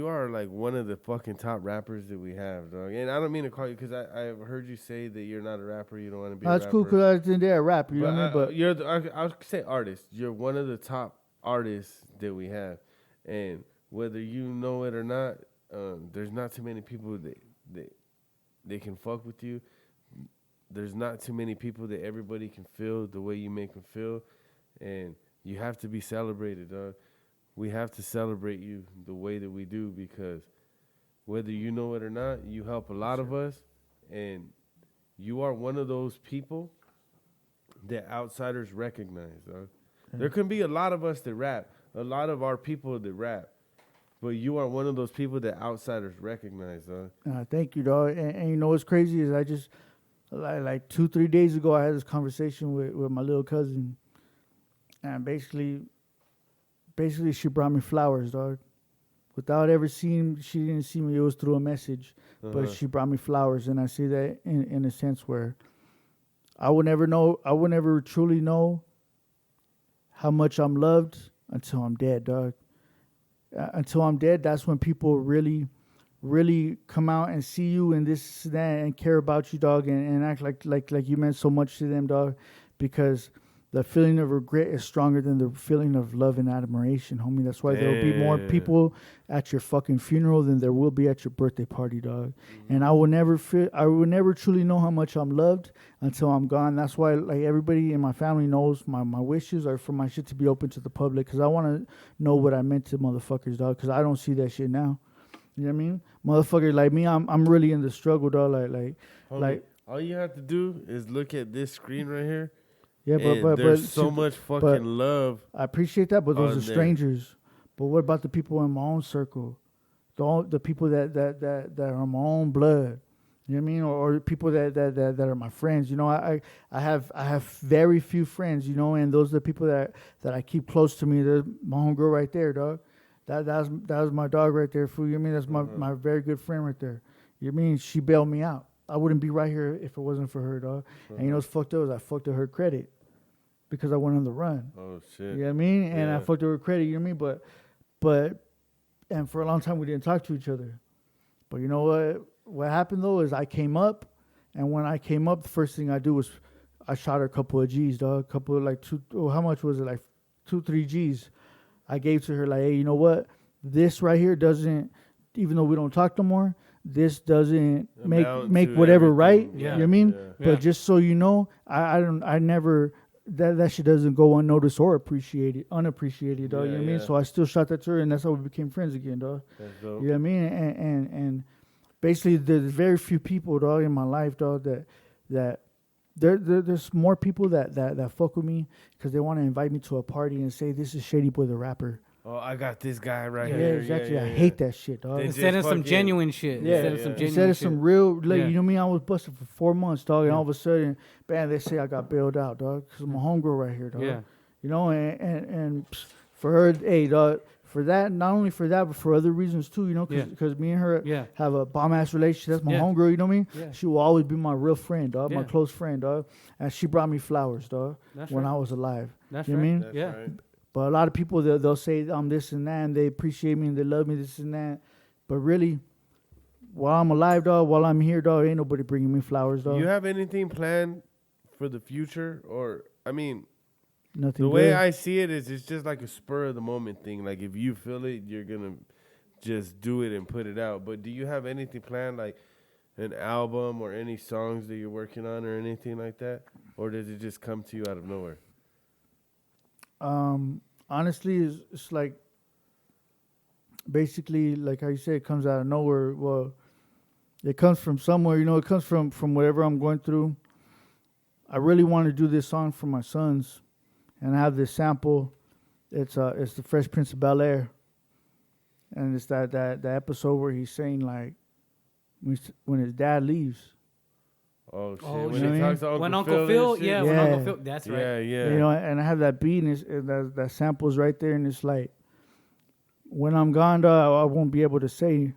are like one of the fucking top rappers that we have, dog. And I don't mean to call you, because I've heard you say that you're not a rapper. You don't want to be a rapper. That's cool, because I didn't dare rap. You know what I mean? But I would say artist. You're one of the top artists that we have. And whether you know it or not, there's not too many people that they can fuck with you. There's not too many people that everybody can feel the way you make them feel, and you have to be celebrated, dog. We have to celebrate you the way that we do, because whether you know it or not, you help a lot of us, and you are one of those people that outsiders recognize, dog. There can be a lot of us that rap, a lot of our people that rap, but you are one of those people that outsiders recognize, dog. Thank you, dog. And you know what's crazy is I just, like 2-3 days ago, I had this conversation with my little cousin, and basically she brought me flowers, dog. Without ever seeing, she didn't see me. It was through a message, but she brought me flowers, and I see that in a sense where I would never truly know how much I'm loved until I'm dead, dog. Until I'm dead, that's when people really come out and see you and this, that, and care about you, dog, and act like you meant so much to them, dog, because the feeling of regret is stronger than the feeling of love and admiration, homie. That's why there will be more people at your fucking funeral than there will be at your birthday party, dog. Mm-hmm. And I will never truly know how much I'm loved until I'm gone. That's why, like, everybody in my family knows my wishes are for my shit to be open to the public, because I want to know what I meant to motherfuckers, dog, because I don't see that shit now. You know what I mean? Motherfucker like me, I'm really in the struggle, dog. Like all you have to do is look at this screen right here. Yeah, but there's so much fucking love. I appreciate that, but those are strangers. But what about the people in my own circle? The people that are my own blood. You know what I mean? Or people that are my friends. You know, I have very few friends, you know, and those are the people that I keep close to me. There's my homegirl right there, dog. That was my dog right there, fool. You know what I mean? That's my very good friend right there. You know what I mean? She bailed me out. I wouldn't be right here if it wasn't for her, dog. And you know what's fucked up is I fucked up her credit because I went on the run. Oh, shit. You know what I mean? And I fucked up her credit, you know what I mean? But and for a long time we didn't talk to each other. But you know what? What happened, though, is I came up, and when I came up, the first thing I do was I shot her a couple of G's, dog. A couple of, like, how much was it? Like 2-3 G's. I gave to her, like, hey, you know what? This right here doesn't, even though we don't talk no more, this doesn't make whatever right. Yeah. You know what I mean? Yeah. But just so you know, I never, that shit doesn't go unnoticed or unappreciated, dog. You know what I mean? So I still shot that to her, and that's how we became friends again, dog. That's dope. You know what I mean? And basically, there's very few people, dog, in my life, dog, that there's more people that fuck with me because they want to invite me to a party and say this is Shady Boy the rapper. Oh, I got this guy right Yeah, here. exactly. I hate that shit, dog. They Instead of just some fucking- genuine shit. Yeah, Instead of some genuine instead of shit. some real, like, Yeah. you know me, I was busted for 4 months, dog, and Yeah. all of a sudden, bam, they say I got bailed out, dog, because my homegirl right here, dog. Yeah. You know, and for her, hey, dog, for that, not only for that, but for other reasons too, you know, because me and her Yeah. have a bomb ass relationship. That's my Yeah. homegirl, you know what I mean? Yeah. She will always be my real friend, dog, my Yeah. close friend, dog. And she brought me flowers, dog, That's when right. I was alive. That's you know right. what I mean? That's Yeah. right. But a lot of people, they'll say I'm this and that, and they appreciate me and they love me, this and that. But really, while I'm alive, dog, while I'm here, dog, ain't nobody bringing me flowers, dog. You have anything planned for the future? Or, I mean, Nothing the way good. I see it is it's just like a spur of the moment thing. Like, if you feel it, you're going to just do it and put it out. But do you have anything planned, like an album or any songs that you're working on or anything like that? Or does it just come to you out of nowhere? Honestly, it's like basically like how you say it comes out of nowhere. Well, it comes from somewhere, you know. It comes from whatever I'm going through. I really want to do this song for my sons, and I have this sample. It's the Fresh Prince of Bel-Air, and it's that episode where he's saying like when his dad leaves. Oh, shit. Oh, when shit. he talks to Uncle When Phil, Uncle and Phil, shit? yeah, when Yeah. Uncle Phil, that's right. Yeah, yeah. You know, and I have that beat, and that sample's right there, and it's like, when I'm gone, I won't be able to say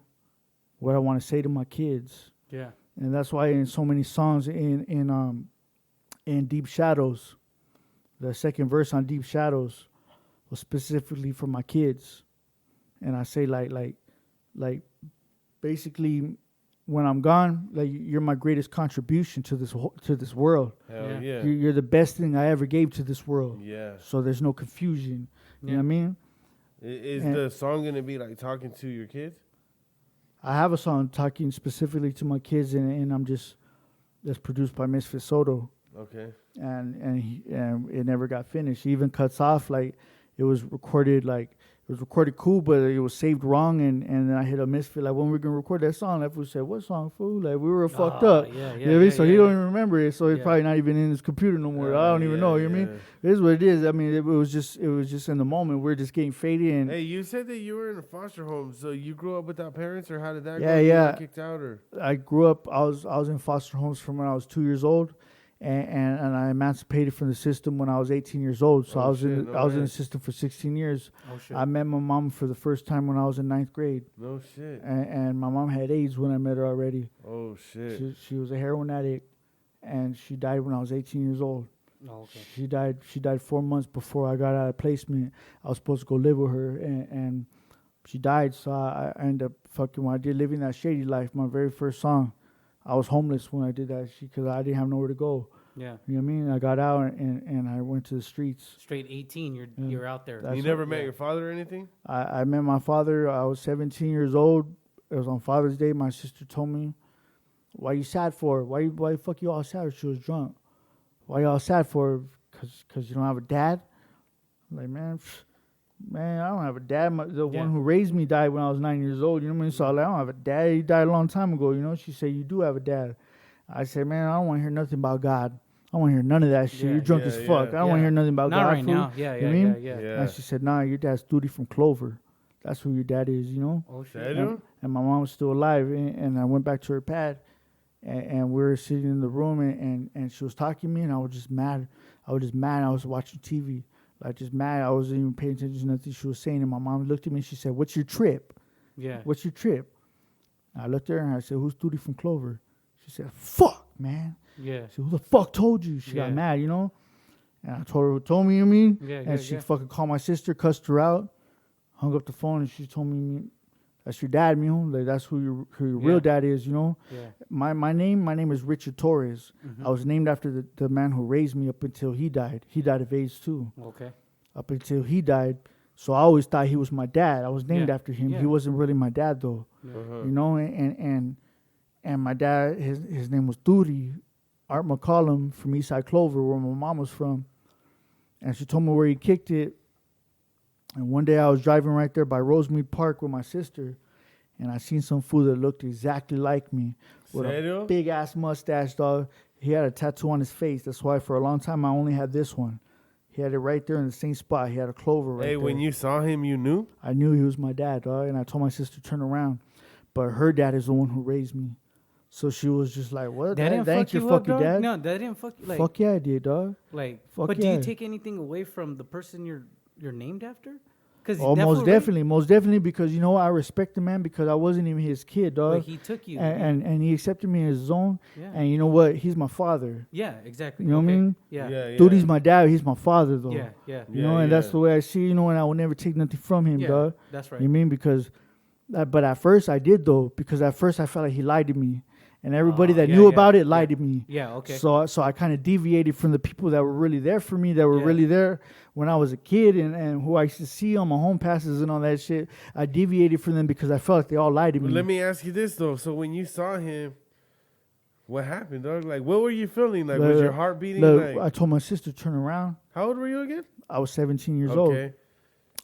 what I want to say to my kids, Yeah. and that's why in so many songs in Deep Shadows, the second verse on Deep Shadows was specifically for my kids, and I say like basically, when I'm gone, like you're my greatest contribution to this world. Hell Yeah. yeah. You're the best thing I ever gave to this world. Yeah. So there's no confusion. You know Yeah. what I mean? Is And- the song going to be like talking to your kids? I have a song talking specifically to my kids, and that's produced by Misfit Soto, Okay. and it never got finished. He even cuts off like it was recorded cool, but it was saved wrong, and then I hit a Misfit like, when we're gonna record that song, that fool said, "What song, fool?" Like we were fucked up. Yeah, You know yeah, what I mean? yeah, So yeah, he don't yeah. even remember it. So it's Yeah. probably not even in his computer no more. I don't even Yeah, know. You know what I mean? It is what it is. I mean, it was just in the moment. We're just getting faded, and Hey, you said that you were in a foster home, so you grew up without parents, or how did that go? Yeah, You yeah. got kicked out, or? I grew up. I was in foster homes from when I was 2 years old, and I emancipated from the system when I was 18 years old. So Oh, I was shit, in no I was in way. the system for 16 years. Oh shit. I met my mom for the first time when I was in 9th grade, No shit. and my mom had AIDS when I met her already. Oh shit. She was a heroin addict, and she died when I was 18 years old. Oh, okay. She died 4 months before I got out of placement. I was supposed to go live with her, and she died. So I ended up fucking, when I did Living That Shady Life, my very first song, I was homeless when I did that shit because I didn't have nowhere to go. Yeah. You know what I mean? I got out and I went to the streets. Straight 18. Yeah. You're out there. That's You never what- met yeah. your father or anything? I met my father. I was 17 years old. It was on Father's Day. My sister told me, "Why you sad for? Why the fuck you all sad?" She was drunk. "Why you all sad for? Cause you don't have a dad?" I'm like, man, I don't have a dad. The Yeah. one who raised me died when I was 9 years old. You know what I mean? So I was like, I don't have a dad. He died a long time ago. You know? She said, "You do have a dad." I said, "Man, I don't want to hear nothing about God. I don't want to hear none of that shit. Yeah, You're drunk yeah, as fuck. yeah. I don't want to hear nothing about Not God." right fool." now. Yeah, You yeah, know what I yeah, mean? yeah, Yeah. And she said, "Nah, your dad's Duty from Clover. That's who your dad is, you know?" Oh shit. Serio? And my mom was still alive, and I went back to her pad, and we were sitting in the room, and she was talking to me, and I was just mad. I was watching TV, like just mad. I wasn't even paying attention to nothing she was saying, and my mom looked at me and she said, "What's your trip? Yeah. What's your trip?" I looked at her and I said, "Who's Duty from Clover?" She said, "Fuck, man." Yeah. She said, "Who the fuck told you?" She Yeah. got mad, you know? And I told her who told me, you mean? Yeah, And yeah, she yeah. fucking called my sister, cussed her out, hung up the phone, and she told me, "That's your dad, you know? Like, that's who your Yeah. real dad is, you know?" Yeah. My name is Richard Torres. Mhm. I was named after the man who raised me up until he died. He died of AIDS too. Okay. Up until he died. So I always thought he was my dad. I was named Yeah. after him. Yeah. He wasn't really my dad though. Yeah. Uh-huh. You know, and my dad, his name was Duty, Art McCollum from Eastside Clover, where my mom was from. And she told me where he kicked it. And one day I was driving right there by Rosemead Park with my sister, and I seen some fool that looked exactly like me with Serio? a big ass mustache, dog. he had a tattoo on his face. That's why for a long time I only had this one. He had it right there in the same spot. He had a clover right there. Hey, when you saw him, you knew? I knew he was my dad, dog, and I told my sister to turn around. But her dad is the one who raised me. So she was just like, what? That didn't That ain't fuck your you up, fucking dog? dad? No, that didn't fuck you. Like, Fuck yeah, I did, dog. Like, Fuck but do yeah. you take anything away from the person you're named after? Because Oh, most definitely, because you know what? I respect the man because I wasn't even his kid, dog. Like he took you, and he accepted me as his own. Yeah. And you know what? He's my father. Yeah, exactly. You know what I mean? Yeah. Dude, he's my dad. He's my father, though. Yeah. You know, and that's the way I see. You know, and I will never take nothing from him, Yeah, dog. that's right. You know what I mean? Because, but at first I did though. Because at first I felt like he lied to me, and everybody that knew about it lied to me. Yeah. Okay. So I kind of deviated from the people that were really there for me, that were Yeah. really there when I was a kid, and who I used to see on my home passes and all that shit. I deviated from them because I felt like they all lied to me. But let me ask you this though. So when you saw him, what happened, dog? Like, what were you feeling? Like, was your heart beating? Look, Like, I told my sister to turn around. how old were you again? I was 17 years old. Okay.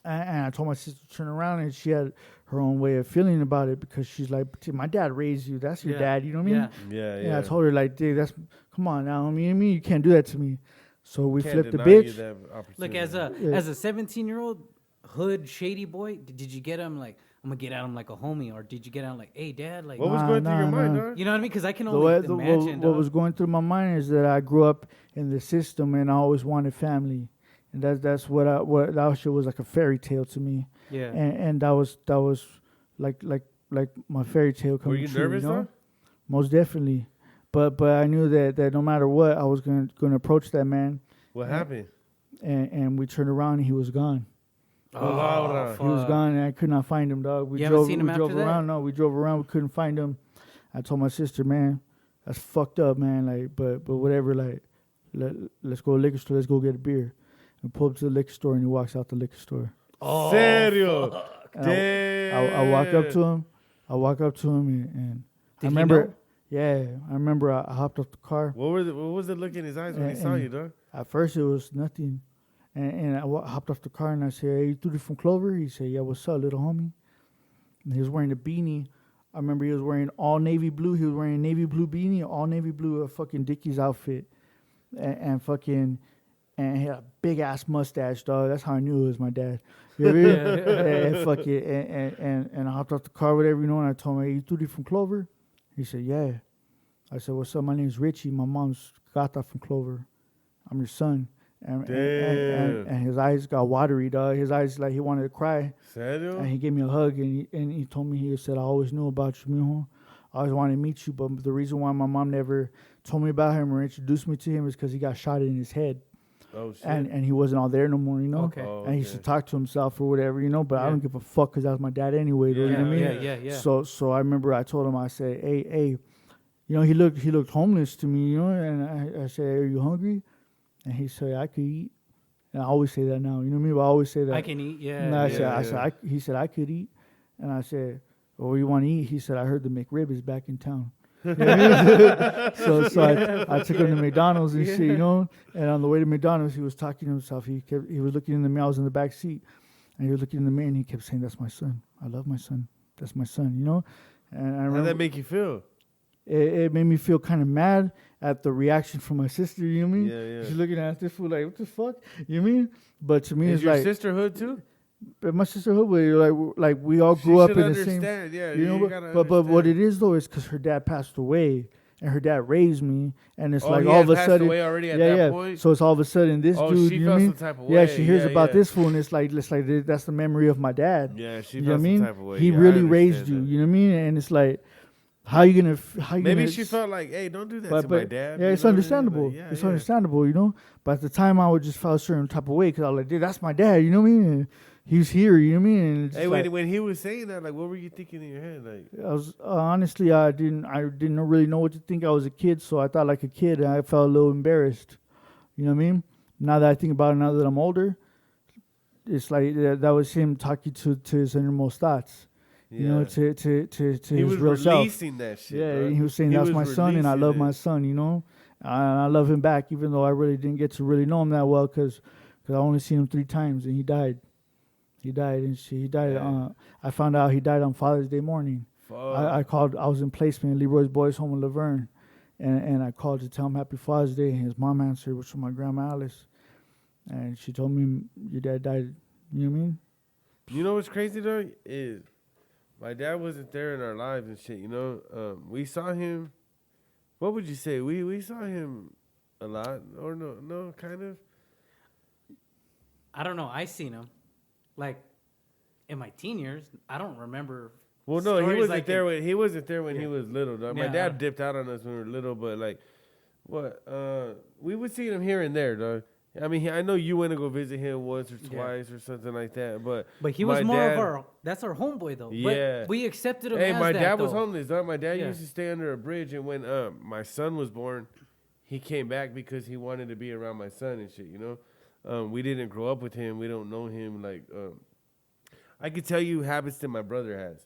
And I told my sister to turn around, and she had her own way of feeling about it because she's like, my dad raised you. That's your dad. You know what I mean? Yeah. Yeah. I told her, like, dude, come on now. I mean, you can't do that to me. So we Can't flipped the deny you bitch. that Look, opportunity. as a 17-year-old hood shady boy, did you get him like, I'm gonna get at him like a homie, or did you get at him like, hey dad, like, What was going through your mind, dog? you know what I mean? Because I can only imagine. What was going through my mind is that I grew up in the system and I always wanted family, and that's what that shit was like a fairy tale to me. Yeah. And that was like my fairy tale coming Were you true. nervous, you know? though? Most definitely, but I knew that no matter what, I was gonna approach that man. What happened? And we turned around and he was gone. Oh, He was gone, and I could not find him, dog. We You haven't drove, seen him we drove after that? around. No, we drove around. We couldn't find him. I told my sister, man, that's fucked up, man. Like, but whatever. Like, let's go to the liquor store. Let's go get a beer. We pull up to the liquor store, and he walks out the liquor store. Oh, Serio? And Damn. I walk up to him. And Did I he remember. know? Yeah, I remember. I hopped off the car. What was the look in his eyes when he saw And- you, dog? At first, it was nothing. And I hopped off the car and I said, hey, you through this from Clover? He said, yeah, what's up, little homie? And he was wearing a beanie. I remember he was wearing all navy blue. He was wearing a navy blue beanie, all navy blue, a fucking Dickies outfit. And he had a big ass mustache, dog. That's how I knew it was my dad. You know what I mean? And fuck it. And I hopped off the car, whatever, you know, and I told him, hey, you through this from Clover? He said, yeah. I said, what's up? My name's Richie. My mom's Gata from Clover. I'm your son. And his eyes got watery, dog. His eyes, like, he wanted to cry. Serio? And he gave me a hug, and he told me, he said, I always knew about you, mijo. I always wanted to meet you, but the reason why my mom never told me about him or introduced me to him is because he got shot in his head. Oh, shit. And he wasn't all there no more, you know? Okay. Oh, And he used to talk to himself or whatever, you know? But I don't give a fuck because that was my dad anyway, though, you know what I mean? Yeah. So I remember I told him, I said, hey, you know, he looked homeless to me, you know? And I said, are you hungry? And he said, I could eat. And I always say that now. You know what I mean? But I always say that. I can eat, yeah. And he said, I could eat. And I said, well, what do you want to eat? He said, I heard the McRib is back in town. You know what I mean? so I took him to McDonald's and shit, you know? And on the way to McDonald's, he was talking to himself. He was looking in the mirror. I was in the back seat. And he was looking in the mirror and he kept saying, that's my son. I love my son. That's my son, you know? And I remember, How'd that make you feel? it made me feel kind of mad at the reaction from my sister, you know what I mean? Yeah. She's looking at this fool like, what the fuck? You know what I mean? But to me, Is it's your like, sisterhood too? but my sisterhood, like we all grew up in the same. Yeah, You know, gotta but what understand. it is though is because her dad passed away, and her dad raised me, and it's Oh, like he all had of a passed sudden, away already at that point? So it's all of a sudden this Oh, dude, she you know felt what I mean? some type of Yeah, way. she hears Yeah, about yeah. this fool, and it's like that's the memory of my dad. Yeah, she You know what I felt mean? some type of way. He Yeah, I really raised understand you. that. You know what I mean? And it's like, how you gonna? Maybe she felt like, hey, don't do that to my dad. Yeah, you it's know what I mean? understandable. Like, It's understandable, you know. But at the time, I would just feel a certain type of way because I was like, dude, that's my dad. You know what I mean? And he's here. You know what I mean? And it's Hey, just like, when he was saying that, like, what were you thinking in your head? Like, I was honestly, I didn't really know what to think. I was a kid, so I thought like a kid, and I felt a little embarrassed. You know what I mean? Now that I think about it, now that I'm older, it's like that was him talking to his innermost thoughts. You know, to he his was real self. releasing that shit. Yeah, bro. and he was saying He that's was my son, and I releasing love it. my son. You know, and I love him back, even though I really didn't get to really know him that well, because I only seen him 3 times, and he died. He died, and he died. Yeah. I found out he died on Father's Day morning. Fuck. I called. I was in placement at Leroy's Boys Home in Laverne, and I called to tell him Happy Father's Day. And his mom answered, which was my grandma Alice, and she told me your dad died. You know what I mean? You know what's crazy though is my dad wasn't there in our lives and shit. You know, we saw him. What would you say? We saw him a lot, or no, kind of. I don't know. I seen him, like, in my teen years. I don't remember. Well, no, he stories wasn't like there it. when he wasn't there when he Yeah. was little. Dog. My Yeah, dad dipped out on us when we were little, but like, we would see him here and there, dog. I mean, I know you went to go visit him once or twice or something like that, but But he was my more dad, of our. That's our homeboy though. Yeah. But we accepted him. Hey, as my that, dad was though. homeless, dog. My dad Yeah. used to stay under a bridge, and when my son was born, he came back because he wanted to be around my son and shit. You know, we didn't grow up with him. We don't know him. Like, I could tell you habits that my brother has.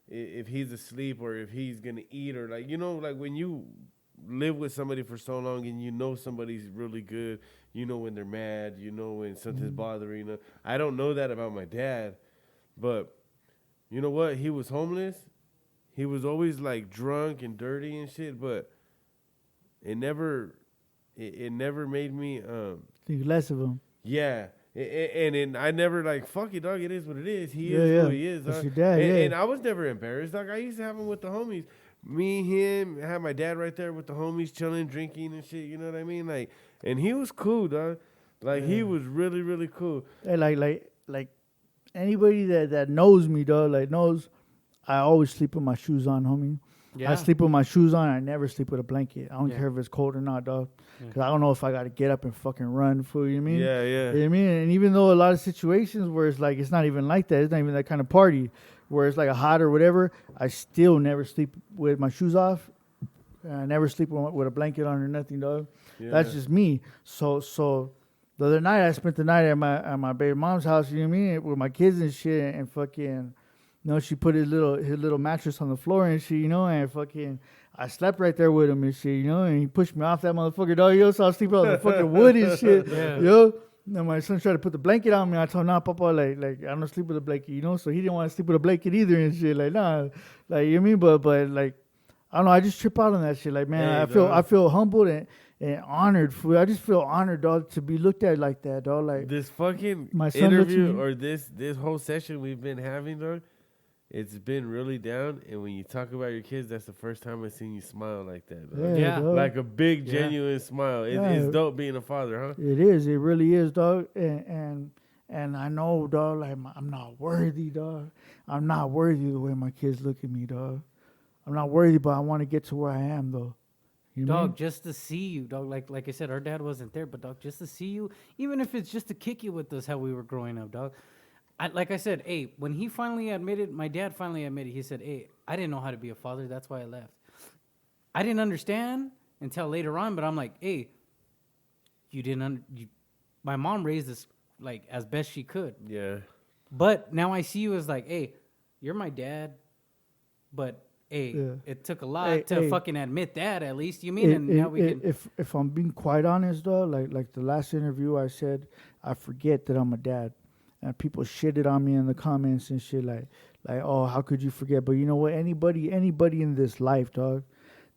If he's asleep or if he's gonna eat or like, you know, like when you live with somebody for so long and you know somebody's really good, you know when they're mad, you know when something's bothering them. I don't know that about my dad, but you know what? He was homeless. He was always like drunk and dirty and shit, but it never made me Think less of him. yeah. And I never like, fuck it, dog. It is what it is. He Yeah, is yeah. who he is, That's dog. your dad, yeah. And I was never embarrassed, dog. I used to have him with the homies. Me, him, had my dad right there with the homies, chilling, drinking and shit. You know what I mean? Like, and he was cool, dog. Like, he was really, really cool. Hey, like anybody that knows me, dog, like knows I always sleep with my shoes on, homie. Yeah. I sleep with my shoes on. I never sleep with a blanket. I don't Yeah. care if it's cold or not, dog. Yeah. Because I don't know if I got to get up and fucking run for you. Know what I mean? Yeah, You know yeah. what I mean? And even though a lot of situations where it's like, it's not even like that. It's not even that kind of party where it's like a hot or whatever. I still never sleep with my shoes off. I never sleep with a blanket on or nothing, dog. Yeah. That's just me. So the other night I spent the night at my baby mom's house, you know what I mean, with my kids and shit, and fucking, you know, she put his little mattress on the floor and shit, you know, and fucking I slept right there with him and shit, you know, and he pushed me off that motherfucker, dog, yo, so I was sleeping on the fucking wood and shit, Yeah. yo. And my son tried to put the blanket on me. I told him, nah, Papa, like I don't sleep with a blanket, you know. So he didn't want to sleep with a blanket either and shit. Like, nah, like, you know what I mean? But like, I don't know. I just trip out on that shit. Like, man, Hey, I feel humbled and honored. I just feel honored, dog, to be looked at like that, dog. Like, This fucking My son looks at interview me. or this whole session we've been having, dog, it's been really down. And when you talk about your kids, that's the first time I've seen you smile like that, dog. Yeah. dog. Like a big, Yeah. genuine smile. It's Yeah. dope being a father, huh? It is. It really is, dog. And I know, dog. Like, I'm not worthy, dog. I'm not worthy the way my kids look at me, dog. I'm not worthy, but I want to get to where I am, though. You know what I Dog, mean? just to see you, dog. Like I said, our dad wasn't there, but dog, just to see you, even if it's just to kick you with us, how we were growing up, dog. Like I said, hey, when he finally admitted, my dad finally admitted, he said, hey, I didn't know how to be a father. That's why I left. I didn't understand until later on, but I'm like, hey, you didn't. My mom raised us like as best she could, Yeah. but now I see you as like, hey, you're my dad, but hey, Yeah. it took a lot Hey, to hey. fucking admit that. At least you mean, and now we can. If I'm being quite honest, though, like the last interview I said, I forget that I'm a dad, and people shitted on me in the comments and shit, like oh, how could you forget? But you know what? Anybody in this life, dog,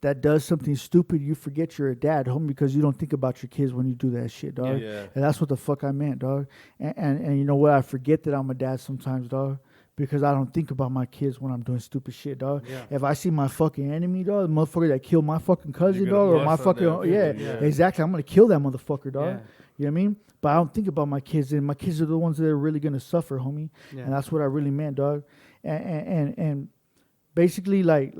that does something stupid, you forget you're a dad, homie, because you don't think about your kids when you do that shit, dog. Yeah. And that's what the fuck I meant, dog. And you know what? I forget that I'm a dad sometimes, dog. Because I don't think about my kids when I'm doing stupid shit, dog. Yeah. If I see my fucking enemy, dog, the motherfucker that killed my fucking cousin, gonna dog, or bust my on fucking, them yeah, people, yeah. exactly. I'm gonna kill that motherfucker, dog. Yeah. You know what I mean? But I don't think about my kids, and my kids are the ones that are really gonna suffer, homie. Yeah. And that's what I really meant, dog. And basically, like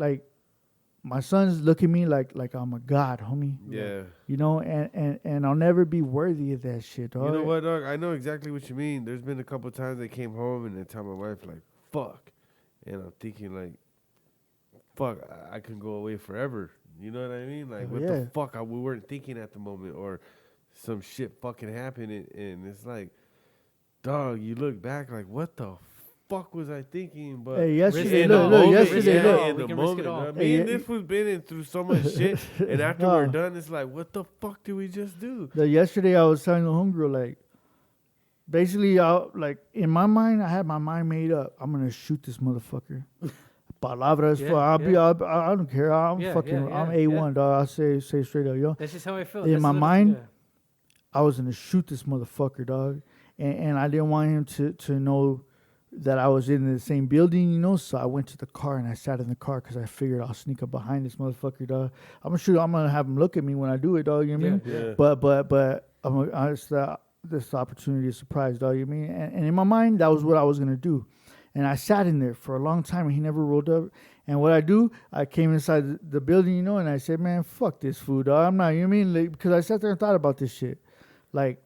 my sons look at me like I'm a god, homie. Yeah. You know, and I'll never be worthy of that shit, dog. You know what, dog? I know exactly what you mean. There's been a couple times I came home and I tell my wife, like, fuck. And I'm thinking, like, fuck, I can go away forever. You know what I mean? Like, what the fuck? We weren't thinking at the moment, or some shit fucking happened. And it's like, dog, you look back, like, what the fuck was I thinking? But Hey, yesterday, it look, all. look, Risk yesterday, it look. all. in We the can risk it moment, all. I mean, Hey, this was been through so much shit, and after No. we're done, it's like, what the fuck did we just do? Yesterday I was telling the homegirl, like, basically, like, in my mind, I had my mind made up. I'm gonna shoot this motherfucker. palabras. Yeah, I don't care. I'm I'm A1, dog. I'll say straight up, yo. That's just how I feel. In my mind, I was gonna shoot this motherfucker, dog, and I didn't want him to know that I was in the same building, you know. So I went to the car and I sat in the car because I figured I'll sneak up behind this motherfucker, dog. I'm gonna shoot. I'm gonna have him look at me when I do it, dog. You know what I mean? Yeah. But this opportunity is surprise, dog. You know what I mean? And in my mind, that was what I was gonna do. And I sat in there for a long time, and he never rolled up. And what I came inside the building, you know, and I said, man, fuck this food, dog. I'm not, you know what I mean? Like, because I sat there and thought about this shit. Like,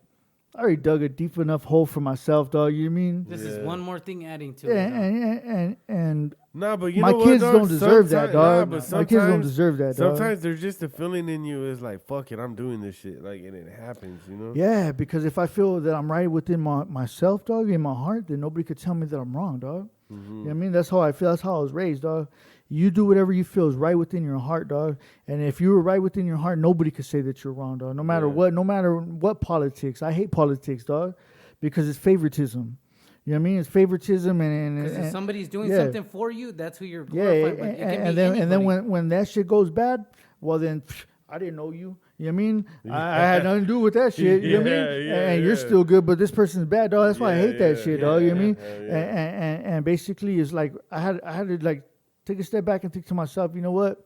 I already dug a deep enough hole for myself, dog. You know what I mean? This is one more thing adding to it. And nah, but you my know kids what, don't deserve that, dog. But My kids don't deserve that, dog. Sometimes there's just a feeling in you is like, fuck it, I'm doing this shit. Like, and it happens, you know? Yeah, because if I feel that I'm right within myself, dog, in my heart, then nobody could tell me that I'm wrong, dog. Mm-hmm. You know what I mean? That's how I feel. That's how I was raised, dog. You do whatever you feel is right within your heart, dog. And if you were right within your heart, nobody could say that you're wrong, dog. No matter what politics. I hate politics, dog, because it's favoritism. You know what I mean? It's favoritism, and if somebody's doing something for you, that's who you're glorifying. And then when that shit goes bad, well then I didn't know you. You know what I mean? I had nothing to do with that shit. You know what I mean? And you're still good, but this person's bad, dog. That's why I hate that shit, dog. You know what I mean? And basically, it's like I had to like take a step back and think to myself, you know what?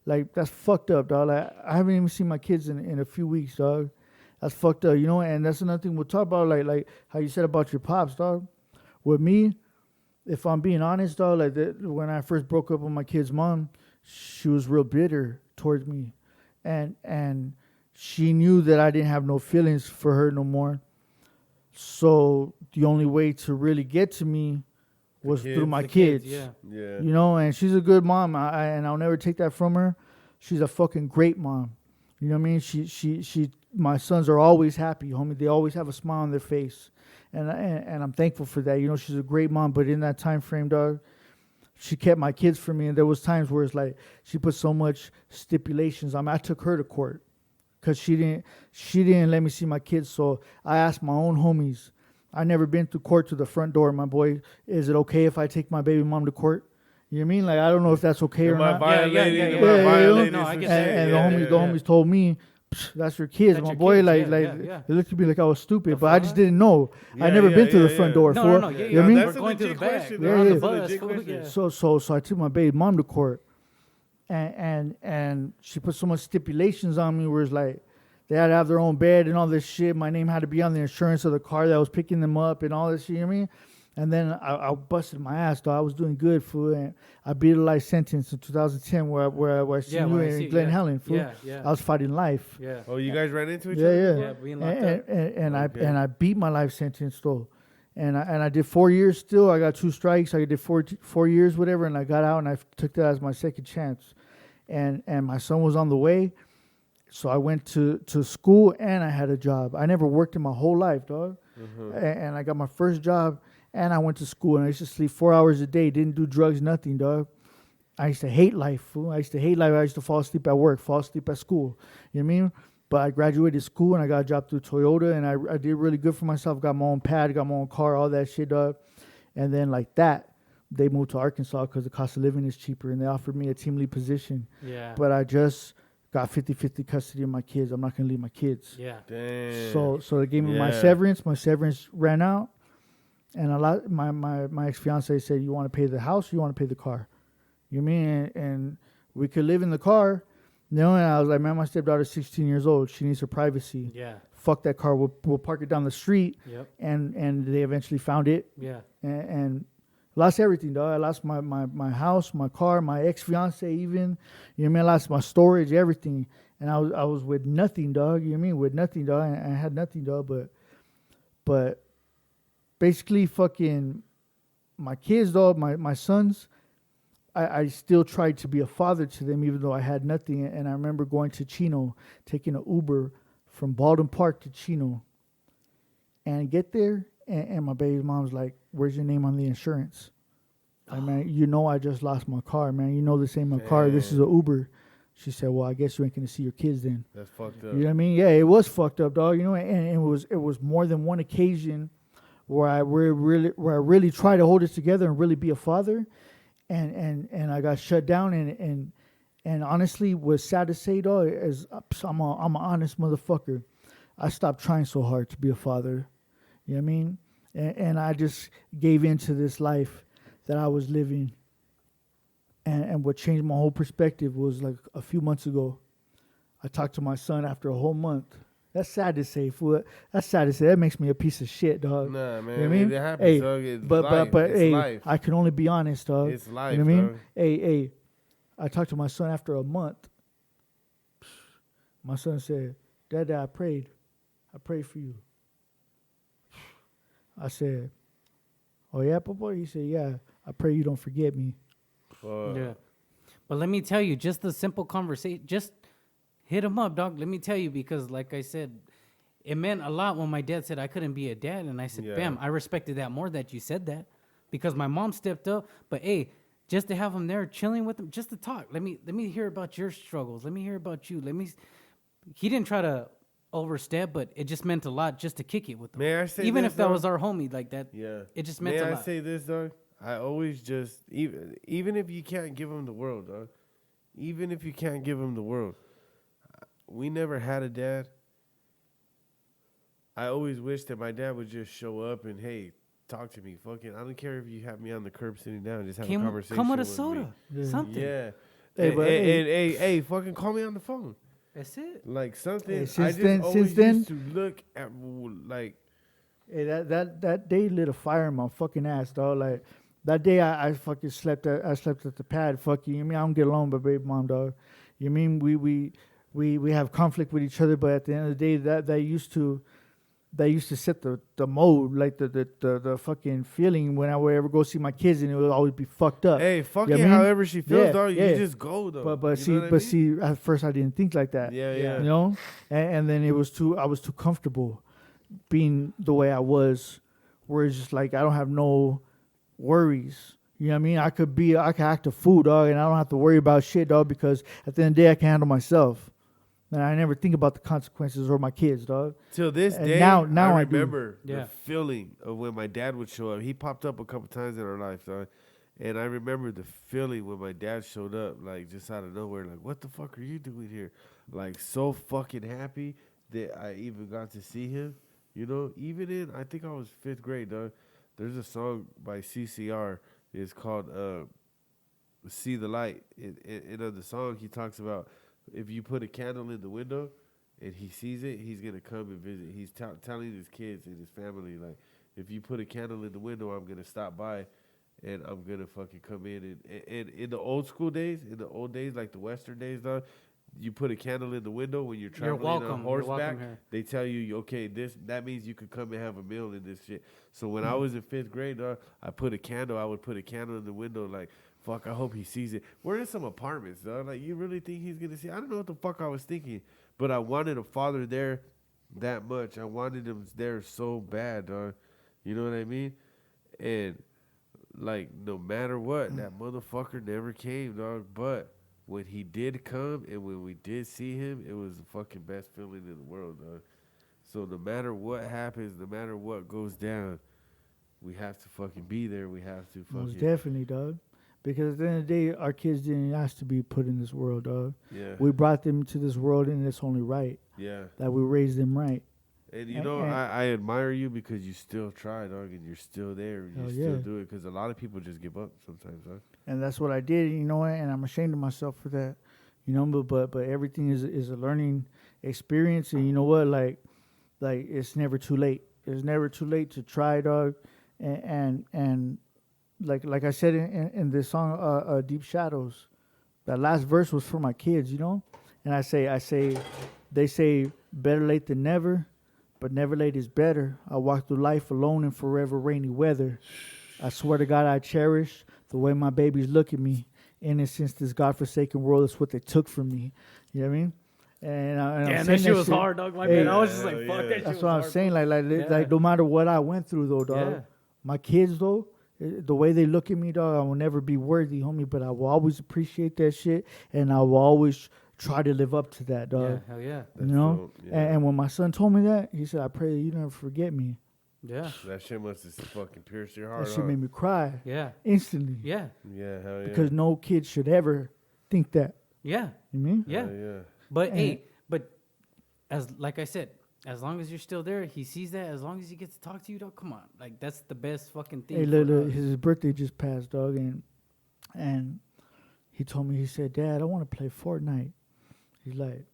Like, that's fucked up, dog. Like, I haven't even seen my kids in a few weeks, dog. That's fucked up, you know? And that's another thing we'll talk about, like how you said about your pops, dog. With me, if I'm being honest, dog, like when I first broke up with my kid's mom, she was real bitter towards me. And she knew that I didn't have no feelings for her no more. So the only way to really get to me was through my kids. Yeah. Yeah. You know, and she's a good mom, and I'll never take that from her. She's a fucking great mom. You know what I mean? She my sons are always happy, homie. They always have a smile on their face. And I'm thankful for that. You know, she's a great mom, but in that time frame, dog, she kept my kids from me, and there was times where it's like she put so much stipulations on me. I took her to court because she didn't let me see my kids. So I asked my own homies. I never been to court to the front door. My boy, is it okay if I take my baby mom to court? You know what I mean? Like, I don't know if that's okay or not. No, I get that. And the homies told me, that's your kids, my boy. It looked to me like I was stupid, but I just didn't know. I never been to the front door. No. You know what I mean? We're going to the back. We're on the bus. So I took my baby mom to court, and she put so much stipulations on me where it's like they had to have their own bed and all this shit. My name had to be on the insurance of the car that was picking them up and all this shit. You know what I mean? And then I busted my ass, though. I was doing good, fool. And I beat a life sentence in 2010 where I seen you in Glen Helen, fool. Yeah. I was fighting life. Yeah. Oh, you guys ran into each other? Yeah, being locked up. And I beat my life sentence, though. And I did 4 years still. I got 2 strikes. I did 4 years, whatever, and I got out, and I took that as my second chance. And my son was on the way. So I went to school, and I had a job. I never worked in my whole life, dog. Mm-hmm. And I got my first job. And I went to school, and I used to sleep 4 hours a day. Didn't do drugs, nothing, dog. I used to hate life, fool. I used to hate life. I used to fall asleep at work, fall asleep at school. You know what I mean? But I graduated school, and I got a job through Toyota, and I did really good for myself. Got my own pad, got my own car, all that shit, dog. And then like that, they moved to Arkansas because the cost of living is cheaper, and they offered me a team lead position. Yeah. But I just got 50-50 custody of my kids. I'm not going to leave my kids. Yeah. Damn. So they gave me my severance. My severance ran out. And my ex-fiance said, you want to pay the house or you want to pay the car? You know what I mean? And we could live in the car. You know, and I was like, man, my stepdaughter's 16 years old. She needs her privacy. Yeah. Fuck that car. We'll park it down the street. Yep. And they eventually found it. Yeah. And lost everything, dog. I lost my house, my car, my ex-fiance even. You know what I mean? I lost my storage, everything. And I was with nothing, dog. You know what I mean? With nothing, dog. And I had nothing, dog. But basically, fucking my kids, though, my sons, I still tried to be a father to them, even though I had nothing. And I remember going to Chino, taking an Uber from Baldwin Park to Chino, and get there, and my baby's mom's like, "Where's your name on the insurance?" Like, man, you know I just lost my car, man. You know this ain't my car. This is an Uber. She said, "Well, I guess you ain't gonna see your kids then." That's fucked up. You know what I mean? Yeah, it was fucked up, dog. You know, and it was more than one occasion where I really try to hold it together and really be a father, and I got shut down, and honestly, what's sad to say though is I'm an honest motherfucker. I stopped trying so hard to be a father. You know what I mean? And I just gave in to this life that I was living. And what changed my whole perspective was like a few months ago. I talked to my son after a whole month. That's sad to say, fool. That's sad to say. That makes me a piece of shit, dog. Nah, man. You know what I mean? It happens, Hey, dog. It's but life. It's hey, life. I can only be honest, dog. It's life, You know what I mean? dog. Hey, I talked to my son after a month. My son said, Dad, I prayed. I prayed for you. I said, oh, yeah, Papa? He said, yeah, I pray you don't forget me. Yeah. But let me tell you, just the simple conversation, just hit him up, dog. Let me tell you, because like I said, it meant a lot when my dad said I couldn't be a dad. And I said, Yeah. bam, I respected that more that you said that, because my mom stepped up. But hey, just to have him there chilling with him, just to talk. Let me hear about your struggles. Let me hear about you. He didn't try to overstep, but it just meant a lot just to kick it with him. May I say even this, if that dog? was our homie like that, Yeah. it just meant May a I lot. say this, dog? I always just, even if you can't give him the world, dog, even if you can't give him the world, we never had a dad. I always wish that my dad would just show up and, hey, talk to me. Fucking, I don't care if you have me on the curb sitting down. Just have a conversation Come with a me. soda, Yeah. something. Yeah. Hey, but Hey, fucking call me on the phone. That's it. Like something. Hey, I since just then- always since then- used to look at, like, Hey, that day lit a fire in my fucking ass, dog. Like that day, I fucking slept at the pad. Fuck you. You mean I don't get along with baby mom, dog. You mean we have conflict with each other, but at the end of the day, that used to set the mode, like the fucking feeling when I would ever go see my kids, and it would always be fucked up. hey, fuck You it, know what I mean? however she feels, Yeah, dog. yeah. You just go, though. But You know what I mean? see, at first I didn't think like that. Yeah. You know, and then I was too comfortable being the way I was, where it's just like I don't have no worries. You know what I mean? I could act a fool, dog, and I don't have to worry about shit, dog, because at the end of the day I can handle myself. And I never think about the consequences or my kids, dog. Till this And day, now I I do. remember Yeah. the feeling of when my dad would show up. He popped up a couple times in our life, dog. And I remember the feeling when my dad showed up, like just out of nowhere, like, what the fuck are you doing here? Like so fucking happy that I even got to see him. You know, even in, I think I was 5th grade, dog. There's a song by CCR. It's called See the Light. In the song, he talks about if you put a candle in the window and he sees it, he's going to come and visit. He's telling his kids and his family, like, if you put a candle in the window, I'm going to stop by and I'm going to fucking come in. And in the old school days, like the Western days, dog, you put a candle in the window when you're traveling welcome. on You're welcome horseback. here. They tell you, okay, that means you could come and have a meal in this shit. So when I was in 5th grade, I would put a candle in the window, like, fuck, I hope he sees it. We're in some apartments, dog. Like, you really think he's gonna see? I don't know what the fuck I was thinking, but I wanted a father there that much. I wanted him there so bad, dog. You know what I mean? And like, no matter what, that motherfucker never came, dog. But when he did come and when we did see him, it was the fucking best feeling in the world, dog. So no matter what happens, no matter what goes down, we have to fucking be there. We have to fucking... Most definitely, dog. Because at the end of the day, our kids didn't ask to be put in this world, dog. Yeah. We brought them to this world, and it's only right Yeah. that we raise them right. And you know, I admire you because you still try, dog, and you're still there. You Hell still yeah. do it because a lot of people just give up sometimes, dog. And that's what I did, you know, and I'm ashamed of myself for that, you know. But everything is a learning experience, and you know what, like it's never too late. It's never too late to try, dog. And like I said in this song, Deep Shadows, that last verse was for my kids, you know. And I say, they say better late than never, but never late is better. I walk through life alone in forever rainy weather. I swear to God I cherish the way my babies look at me. Innocence, this godforsaken world is what they took from me. You know what I mean? And I'm Damn, saying that shit was hard, dog. My Hey, man, I was just like, hell fuck, yeah. that shit that's was what I'm hard, saying. bro. Like no matter what I went through, though, dog. Yeah. My kids, though, the way they look at me, dog, I will never be worthy, homie. But I will always appreciate that shit, and I will always try to live up to that, dog. Yeah, hell yeah. You know. dope, yeah. And when my son told me that, he said, "I pray that you never forget me." Yeah. That shit must have fucking pierced your heart. That shit made me cry Yeah. instantly. Yeah. Yeah, hell yeah. Because no kid should ever think that. Yeah. You mean? Yeah. Hell yeah. But And- hey, but like I said, as long as you're still there, he sees that. As long as he gets to talk to you, dog, come on, like that's the best fucking thing. Hey, for look, us. his birthday just passed, dog, and he told me, he said, Dad, I want to play Fortnite. He's like,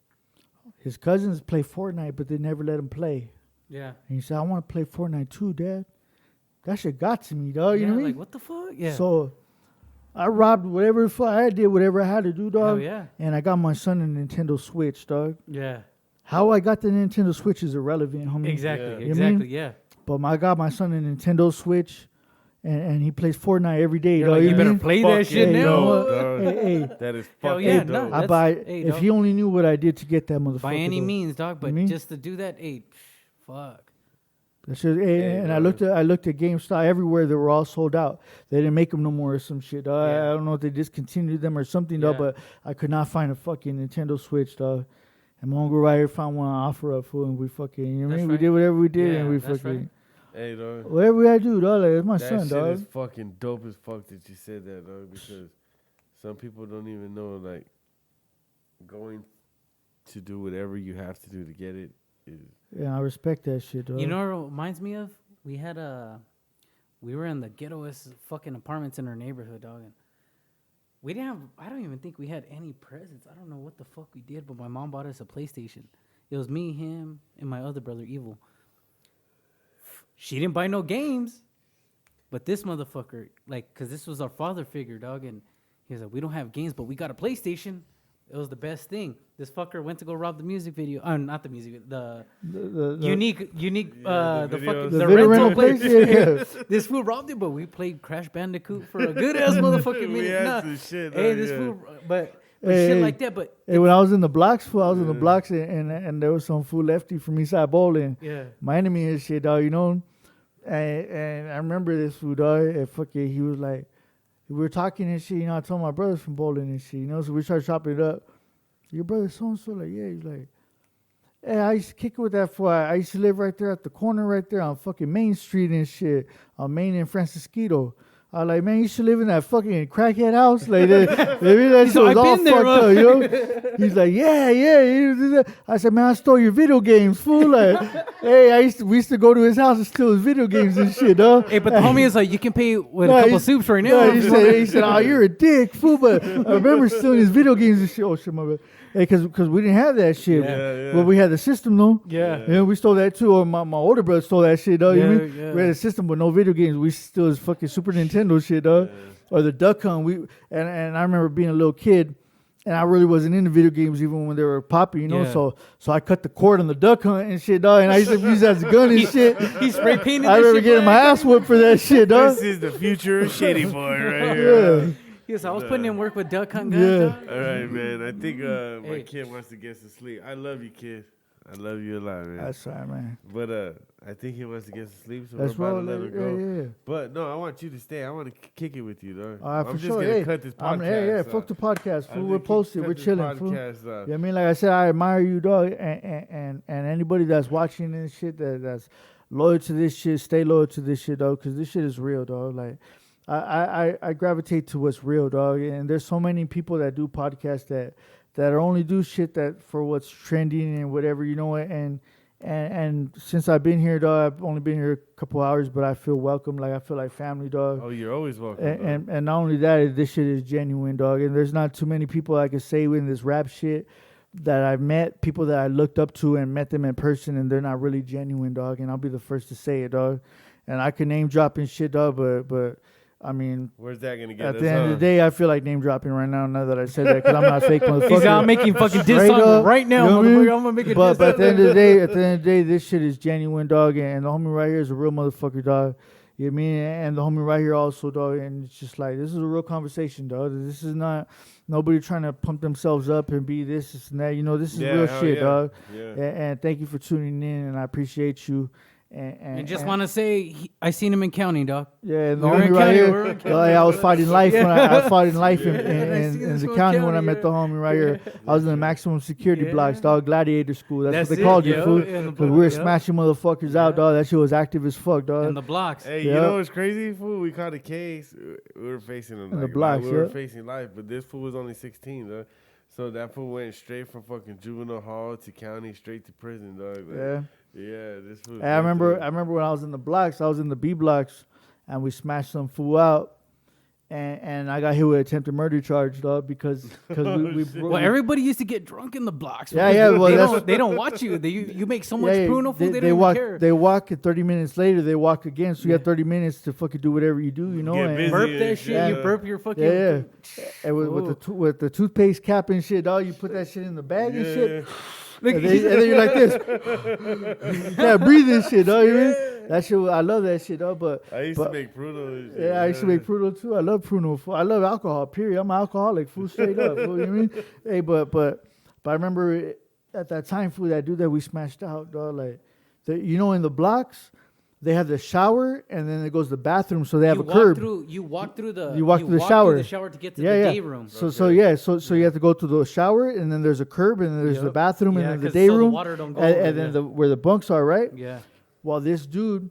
his cousins play Fortnite, but they never let him play. Yeah. And he said, I want to play Fortnite too, Dad. That shit got to me, dog. You Yeah, know what I like mean? what the fuck? Yeah. So I robbed whatever the fuck I did, whatever I had to do, Hell dog. yeah. And I got my son a Nintendo Switch, dog. Yeah. How I got the Nintendo Switch is irrelevant, homie. Exactly. Yeah. You know what I Exactly. mean? Yeah. But I got my son a Nintendo Switch, and he plays Fortnite every day, You're dog. like, you know better what I mean? play Fuck that shit yeah, you now. know what? Dog. Hey, That is Hell fucking yeah, dope. no, I that's- buy. hey, If dog. he only knew what I did to get that motherfucker. By any though. means, dog. But mean? just to do that, hey, fuck. That's just, and I looked at GameStop everywhere. They were all sold out. They didn't make them no more or some shit. Dog. Yeah. I don't know if they discontinued them or something, dog. Yeah. But I could not find a fucking Nintendo Switch, dog. And my homegirl right here found one on offer up, fool, and we fucking, you know what I That's mean? We right. did whatever we did, Yeah, and we that's fucking, right. Hey, dog. whatever we had to do, dog. Like, it's my That son, shit dog. is fucking dope as fuck that you said that, dog, because some people don't even know, like, going to do whatever you have to do to get it is... Yeah, I respect that shit, dog. You know what it reminds me of? We were in the ghettoest fucking apartments in our neighborhood, dog. And we didn't have, I don't even think we had any presents. I don't know what the fuck we did, but my mom bought us a PlayStation. It was me, him, and my other brother, Evil. She didn't buy no games, but this motherfucker, like, because this was our father figure, dog. And he was like, we don't have games, but we got a PlayStation. It was the best thing. This fucker went to go rob the music video. Not the music video. the Unique, the the videos. fucking the the video rental rental place. place, yeah. This fool robbed it, but we played Crash Bandicoot for a good ass motherfucking We minute. had Nah. some shit, Hey, dog, this yeah. fool, but Hey, shit hey. like that. But Hey, when I was in the blocks, fool, I was in the blocks, and there was some fool lefty from Eastside Bowling. yeah, My enemy and shit, dog, you know. And I remember this fool, dog. And fucking, he was like, we were talking and shit. You know, I told my brothers from bowling and shit. You know, so we started chopping it up. Your brother so and so, like, yeah. He's like, hey, I used to kick it with that fool. I used to live right there at the corner, right there on fucking Main Street and shit, on Main and Francisquito. I was like, man, you should live in that fucking crackhead house. Like, that shit was I've all been there, fucked up, you know? He's like, yeah. I said, man, I stole your video games, fool. Like, hey, we used to go to his house and steal his video games and shit, dog. hey, but the homie is like, you can pay with No, a couple he's- soups right now. No, he said, oh, you're a dick, fool. But I remember stealing his video games and shit. Oh, shit, my bad. Hey, because we didn't have that shit. Yeah. But we had the system, though. Yeah. Yeah, we stole that too. Or my older brother stole that shit, dog. You know what I mean? Yeah. We had a system with no video games. We stole his fucking Super Nintendo shit, dog. Or the Duck Hunt. And I remember being a little kid, and I really wasn't into video games even when they were popping, you know. Yeah. So I cut the cord on the Duck Hunt and shit, dog. And I used to use that as a gun and shit. He spray painted. I this remember shit getting my black. ass whipped for that shit, dog. This is the future Shady Boy right here. Yeah. Yes, I was putting in work with duck hunt guys. Yeah. Dog. All right, man. I think my Hey. kid wants to get some sleep. I love you, kid. I love you a lot, man. That's right, man. But I think he wants to get some sleep, so That's we're about right. to let him go. Yeah. But no, I want you to stay. I want to kick it with you, dog. All right, I'm for just sure. gonna Hey, cut this podcast. yeah. Fuck the podcast, I'm fool. gonna We're posted. cut We're this chilling, fool. podcast off. Yeah, I mean, like I said, I admire you, dog, and anybody that's watching this shit that's loyal to this shit, stay loyal to this shit, dog, because this shit is real, dog. Like, I gravitate to what's real, dog, and there's so many people that do podcasts that only do shit that for what's trending and whatever, you know what, and since I've been here, dog, I've only been here a couple hours, but I feel welcome, like I feel like family, dog. Oh, you're always welcome. And not only that, this shit is genuine, dog. And there's not too many people I can say in this rap shit that I've met, people that I looked up to and met them in person, and they're not really genuine, dog. And I'll be the first to say it, dog. And I can name drop and shit, dog, but I mean, Where's that gonna get at us? the end of the day, I feel like name dropping right now that I said that, because I'm not fake motherfucker. He's out making fucking diss Straight song up, right now, you know what I mean? motherfucker. I'm gonna make a But diss at the end of the day, this shit is genuine, dog. And the homie right here is a real motherfucker, dog. You know what I mean? And the homie right here also, dog. And it's just like, this is a real conversation, dog. This is not nobody trying to pump themselves up and be this and that. You know, this is real hell shit, yeah. dog. Yeah. And thank you for tuning in, and I appreciate you. And just want to say, I seen him in county, dog. Yeah, and the We were in homie right county, we here. were in county. I was fighting life when I fought in life in I seen in this the fool county when I county, met the homie right here. I was in the maximum security Yeah. blocks, dog. Gladiator school. That's what That's they called it, it, yeah, fool. in the Because we block, were yeah. smashing motherfuckers out, Yeah. dog. That shit was active as fuck, dog. In the blocks. Hey, Yeah. you know what's crazy, fool? We caught a case. We were facing him. In the Like, blocks, we were yeah. facing life, but this fool was only 16, dog. So that fool went straight from fucking juvenile hall to county, straight to prison, dog. Like, Yeah. Yeah, this fool. And I remember when I was in the blocks, I was in the B blocks, and we smashed some fool out, and I got hit with attempted murder charge, dog, because we Well, everybody used to get drunk in the blocks. Yeah, because yeah, well, they that's- they don't watch you. You make so much yeah, pruno food, they don't walk, even care. They walk, and 30 minutes later, they walk again. So you Yeah. have 30 minutes to fucking do whatever you do, you know? Get and, busy. burp and that shit. shit, You yeah. burp your fucking. Yeah, and with Ooh. with the toothpaste cap and shit, dog, you put that shit in the bag and shit. Look, And then you're like this. Yeah, breathing shit, dog. You mean? That shit, I love that shit, dog. But I used but- to make Pruno. And shit, yeah, I used to make Pruno too. I love Pruno. Fool. I love alcohol. Period. I'm an alcoholic. Fool, straight up. Fool, you know what I mean? Hey, but I remember at that time, fool, that dude that we smashed out, dog. Like, in the blocks, they have the shower and then it goes to the bathroom, so they have a curb. You walk through the. You walk through the shower. the shower to get to Yeah, the yeah. day room. So you have to go to the shower and then there's a curb and then there's the Yep. bathroom Yeah, and then the 'cause day so the room water don't go and, over, and then yeah. where the bunks are, right? Yeah. Well, this dude,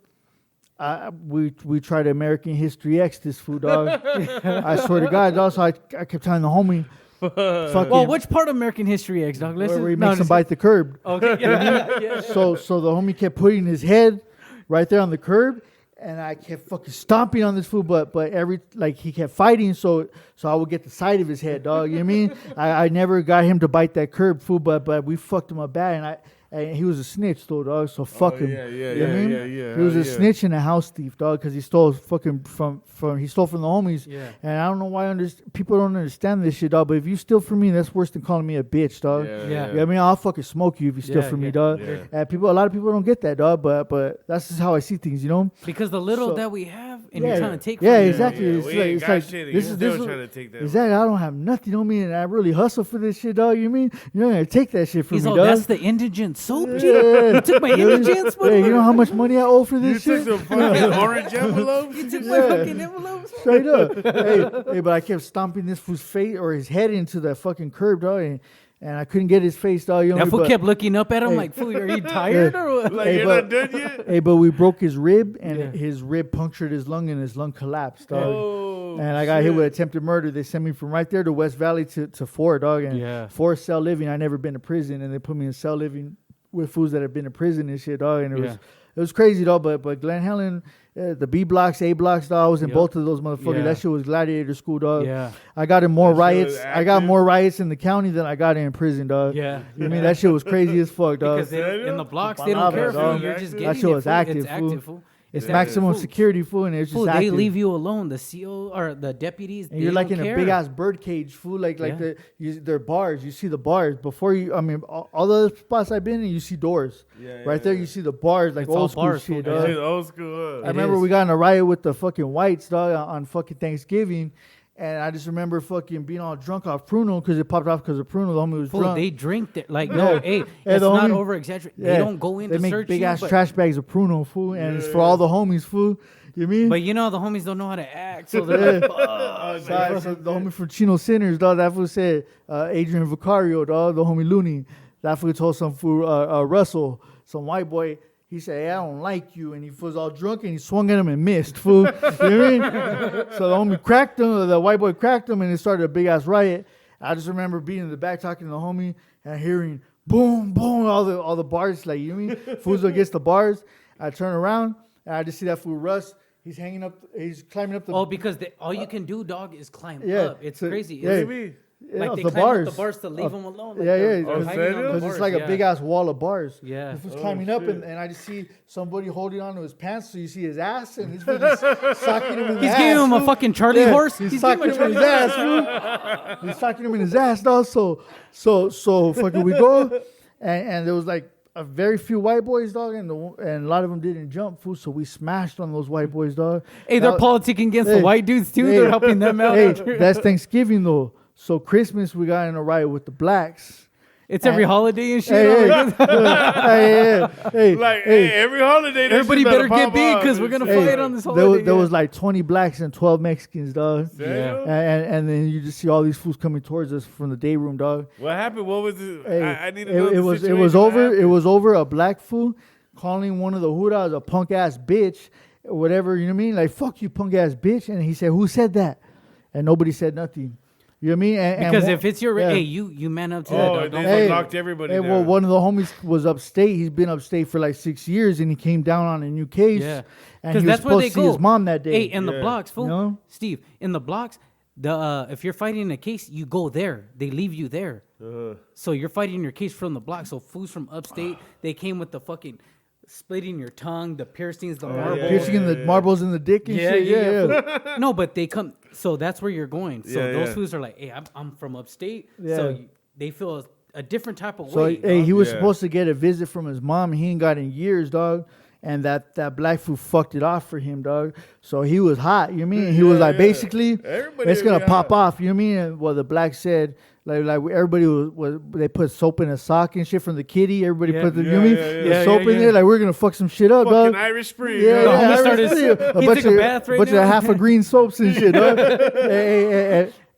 we tried to American History X this food, dog. I swear to God, also I kept telling the homie, fucking, Well, which part of American History X, dog? Listen, where he no, makes him just- bite the curb. Okay. Yeah. So the homie kept putting his head right there on the curb, and I kept fucking stomping on this food, but he kept fighting, so I would get the side of his head, dog. You know what I mean? I never got him to bite that curb, food, but we fucked him up bad, and he was a snitch though, dog. So fuck him. Yeah, yeah, You know what I mean? yeah. He was a hell yeah. snitch and a house thief, dog, because he stole fucking from he stole from the homies. Yeah. And I don't know why people don't understand this shit, dog. But if you steal from me, that's worse than calling me a bitch, dog. Yeah, Yeah. You know what I mean? I'll fucking smoke you if you steal Yeah, from me, yeah, dog. yeah. And a lot of people don't get that, dog. But that's just how I see things, you know? Because the little So- that we have, and Yeah, you're trying to take. yeah, from it. exactly. Yeah, It's we like- ain't it's got like, shit, and this you is- still this is- trying to take that. Exactly. I don't have nothing on me, and I really hustle for this shit, dog. You mean you're not gonna take that shit from He's me, all, dog? that's the indigent soap, G. Yeah. You took my indigents, Hey, you know how much money I owe for You this took shit? some fucking orange envelopes. You took Yeah. my fucking envelopes. Straight up. hey, but I kept stomping this fool's face or his head into that fucking curb, dog, and I couldn't get his face, dog. You know, That fool but- kept looking up at him Hey. like, fool, are you tired or what? Like Hey, you're but- not done yet. Hey, but we broke his rib, and Yeah. his rib punctured his lung, and his lung collapsed, dog. Oh, And I got hit shit. with attempted murder. They sent me from right there to West Valley to 4, dog. And Yeah. 4 cell living. I never been to prison, and they put me in cell living with fools that have been to prison and shit, dog. And Yeah. it was crazy, dog. But Glen Helen, the B blocks, A blocks, dog. I was in Yep. both of those motherfuckers. Yeah. That shit was gladiator school, dog. Yeah. I got in more That shit was riots. I got active. more riots in the county than I got in prison, dog. Yeah. You know what I mean, that shit was crazy as fuck, dog. Because in the blocks, they don't Wannabes, care, dog. fool. You're just That getting shit it, was fool. active, It's fool. active, fool. It's Yeah. maximum Fool. security, fool, and it's just Fool, they active. leave you alone. The CO or the deputies, And they you're like don't in care. a big ass bird cage, fool. Like Yeah. they're bars. You see the bars before you. I mean, all the other spots I've been in, you see doors. Yeah, Right there, you see the bars, like It's all old school bars, shit, fool. dog. Shit, old school. I It remember is. we got in a riot with the fucking whites, dog, on fucking Thanksgiving. And I just remember fucking being all drunk off Pruno because it popped off because of Pruno. The homie was Fool, drunk. they drink there. Like, Yeah. no, hey, Yeah, it's the not homie- over exaggerating. Yeah. They don't go in They to make search big you, ass but, trash bags of Pruno, fool, and it's for all the homies, fool. You mean? but you know, the homies don't know how to act. So they're like, fuck. So the homie from Chino Sinners, dog, that fool said, Adrian Vicario, dog, the homie Looney. That fool told some fool, Russell, some white boy, he said, hey, I don't like you. And he was all drunk and he swung at him and missed, fool. You know what I mean? So the homie cracked him, the white boy cracked him, and it started a big ass riot. I just remember being in the back talking to the homie and hearing boom, boom, all the bars, like, you know what I mean? Fools against the bars. I turn around and I just see that fool Russ. He's hanging up, he's climbing up the Oh, because all you can do, dog, is climb Yeah, up. It's so- crazy. yeah. What It's, do you mean? like of they the climb bars. up the bars to leave them alone. Like Yeah, they're yeah. Oh, hanging on serious? the Because bars, it's like a yeah. big ass wall of bars. Yeah. This was Oh, climbing up, shit. and I just see somebody holding on to his pants, so you see his ass, and he's just socking him in the He's ass. giving him a fool. fucking Charlie Yeah, horse. He's giving socking him in his ass, fool. He's socking him in his ass, dog. So fucking we go, and there was like a very few white boys, dog, and a lot of them didn't jump, fool. So we smashed on those white boys, dog. Hey, they're That- politicking against Hey, the white dudes too. hey, They're helping them out. Hey, that's Thanksgiving though. So Christmas we got in a riot with the blacks, It's every holiday and shit. Hey, I'm like, every holiday. that everybody shit better get pop big off because and we're gonna shit. fight on this there holiday. was like 20 blacks and 12 Mexicans, dog. Serio? And then you just see all these fools coming towards us from the day room, dog. What happened? What was it? Hey, I need to know it was situation. What over. It happened? was over a black fool calling one of the huras a punk ass bitch, or whatever. You know what I mean? Like, fuck you, punk ass bitch. And he said, "Who said that?" And nobody said nothing. You know what I mean? Because if it's your hey, you man up to that. Oh, Dog. Don't they Hey, locked everybody Hey, down. well, one of the homies was upstate. He's been upstate for like 6 years, and he came down on a new case. Yeah. And 'Cause he was that's where supposed they to see go. his mom that day. Hey, in the Yeah. blocks, fool. You know? Steve, in the blocks, if you're fighting a case, you go there. They leave you there. So you're fighting your case from the block. So fools from upstate, they came with the fucking splitting your tongue, the piercings, the marbles. Piercing in the marbles in the dick and shit. Yeah. fool. No, but they come. So that's where you're going. So Yeah, those yeah. fools are like, hey, I'm from upstate. Yeah. So they feel a different type of So way. hey, dog. he was Yeah. supposed to get a visit from his mom. He ain't got in years, dog. And that black fool fucked it off for him, dog. So he was hot. You know what I mean? He was like, Yeah. basically, Everybody it's gonna be pop hot. off. You know what I mean? And what the black said, like everybody was they put soap in a sock and shit from the kitty. Everybody Yeah. put the, you Yeah, know what I mean? yeah, The yeah. soap Yeah, in yeah. there. Like, we're gonna fuck some shit up, Fucking dog. Irish Spring. Yeah, The homie I started- see he took a bath right bunch now. of half of green soaps and shit, dog.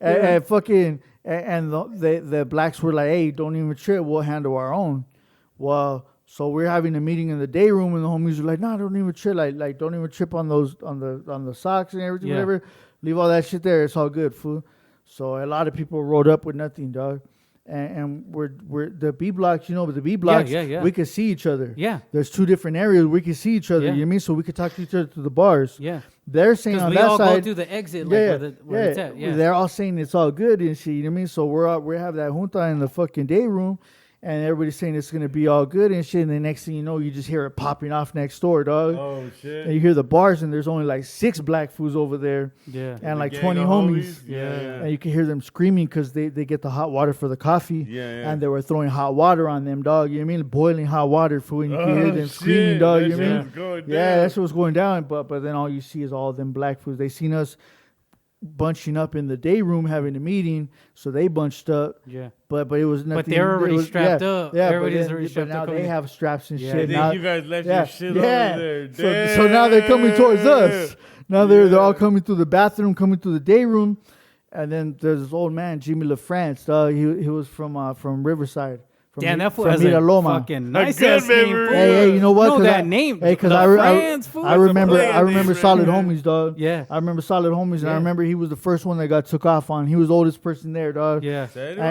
And fucking and the blacks were like, hey, don't even trip. We'll handle our own. Well, so we're having a meeting in the day room, and the homies are like, no, don't even trip. Like don't even trip on those on the socks and everything, Yeah. whatever. Leave all that shit there. It's all good, fool. So a lot of people rode up with nothing, dog. And we're the B blocks, you know, but the B blocks, yeah. we could see each other. Yeah. There's two different areas we can see each other. Yeah. You know what I mean? So we could talk to each other through the bars. Yeah. They're saying Because on we that all side, go through the exit, like where it's at. Yeah. they're all saying it's all good and shit. You know what I mean? So we have that junta in the fucking day room, and everybody's saying it's gonna be all good and shit. And the next thing you know, you just hear it popping off next door, dog. Oh shit. And you hear the bars, and there's only like 6 black fools over there, Yeah. and like Gang 20 of homies. Yeah. And you can hear them screaming because they get the hot water for the coffee. Yeah. And they were throwing hot water on them, dog. You know what I mean? Boiling hot water, fool. And you can hear them shit. screaming, dog. That You know what I shit mean? was going Yeah, down. that's what was going down. But then all you see is all them black fools. They seen us bunching up in the day room having a meeting, so they bunched up. Yeah. But it was nothing. But they're already it was- strapped yeah, up. Yeah, Everybody's but already strapped now up they coming. have straps and Yeah. shit. And Now, then you guys left yeah, your shit yeah. over there. So now they're coming towards us. Damn. Now they're all Yeah. coming through the bathroom, coming through the day room, and then there's this old man, Jimmy LaFrance. He was from Riverside. Damn, that fool from has a Miraloma. fucking nice good ass name. memory. fool. Hey, you know what? Know 'Cause that name. Hey, because The I France, fool. remember That's a name, solid man. homies, dog. Yeah. I remember solid homies, and I Yeah. remember he was the first one that got took off on. He was the oldest person there, dog. Yeah. Serio?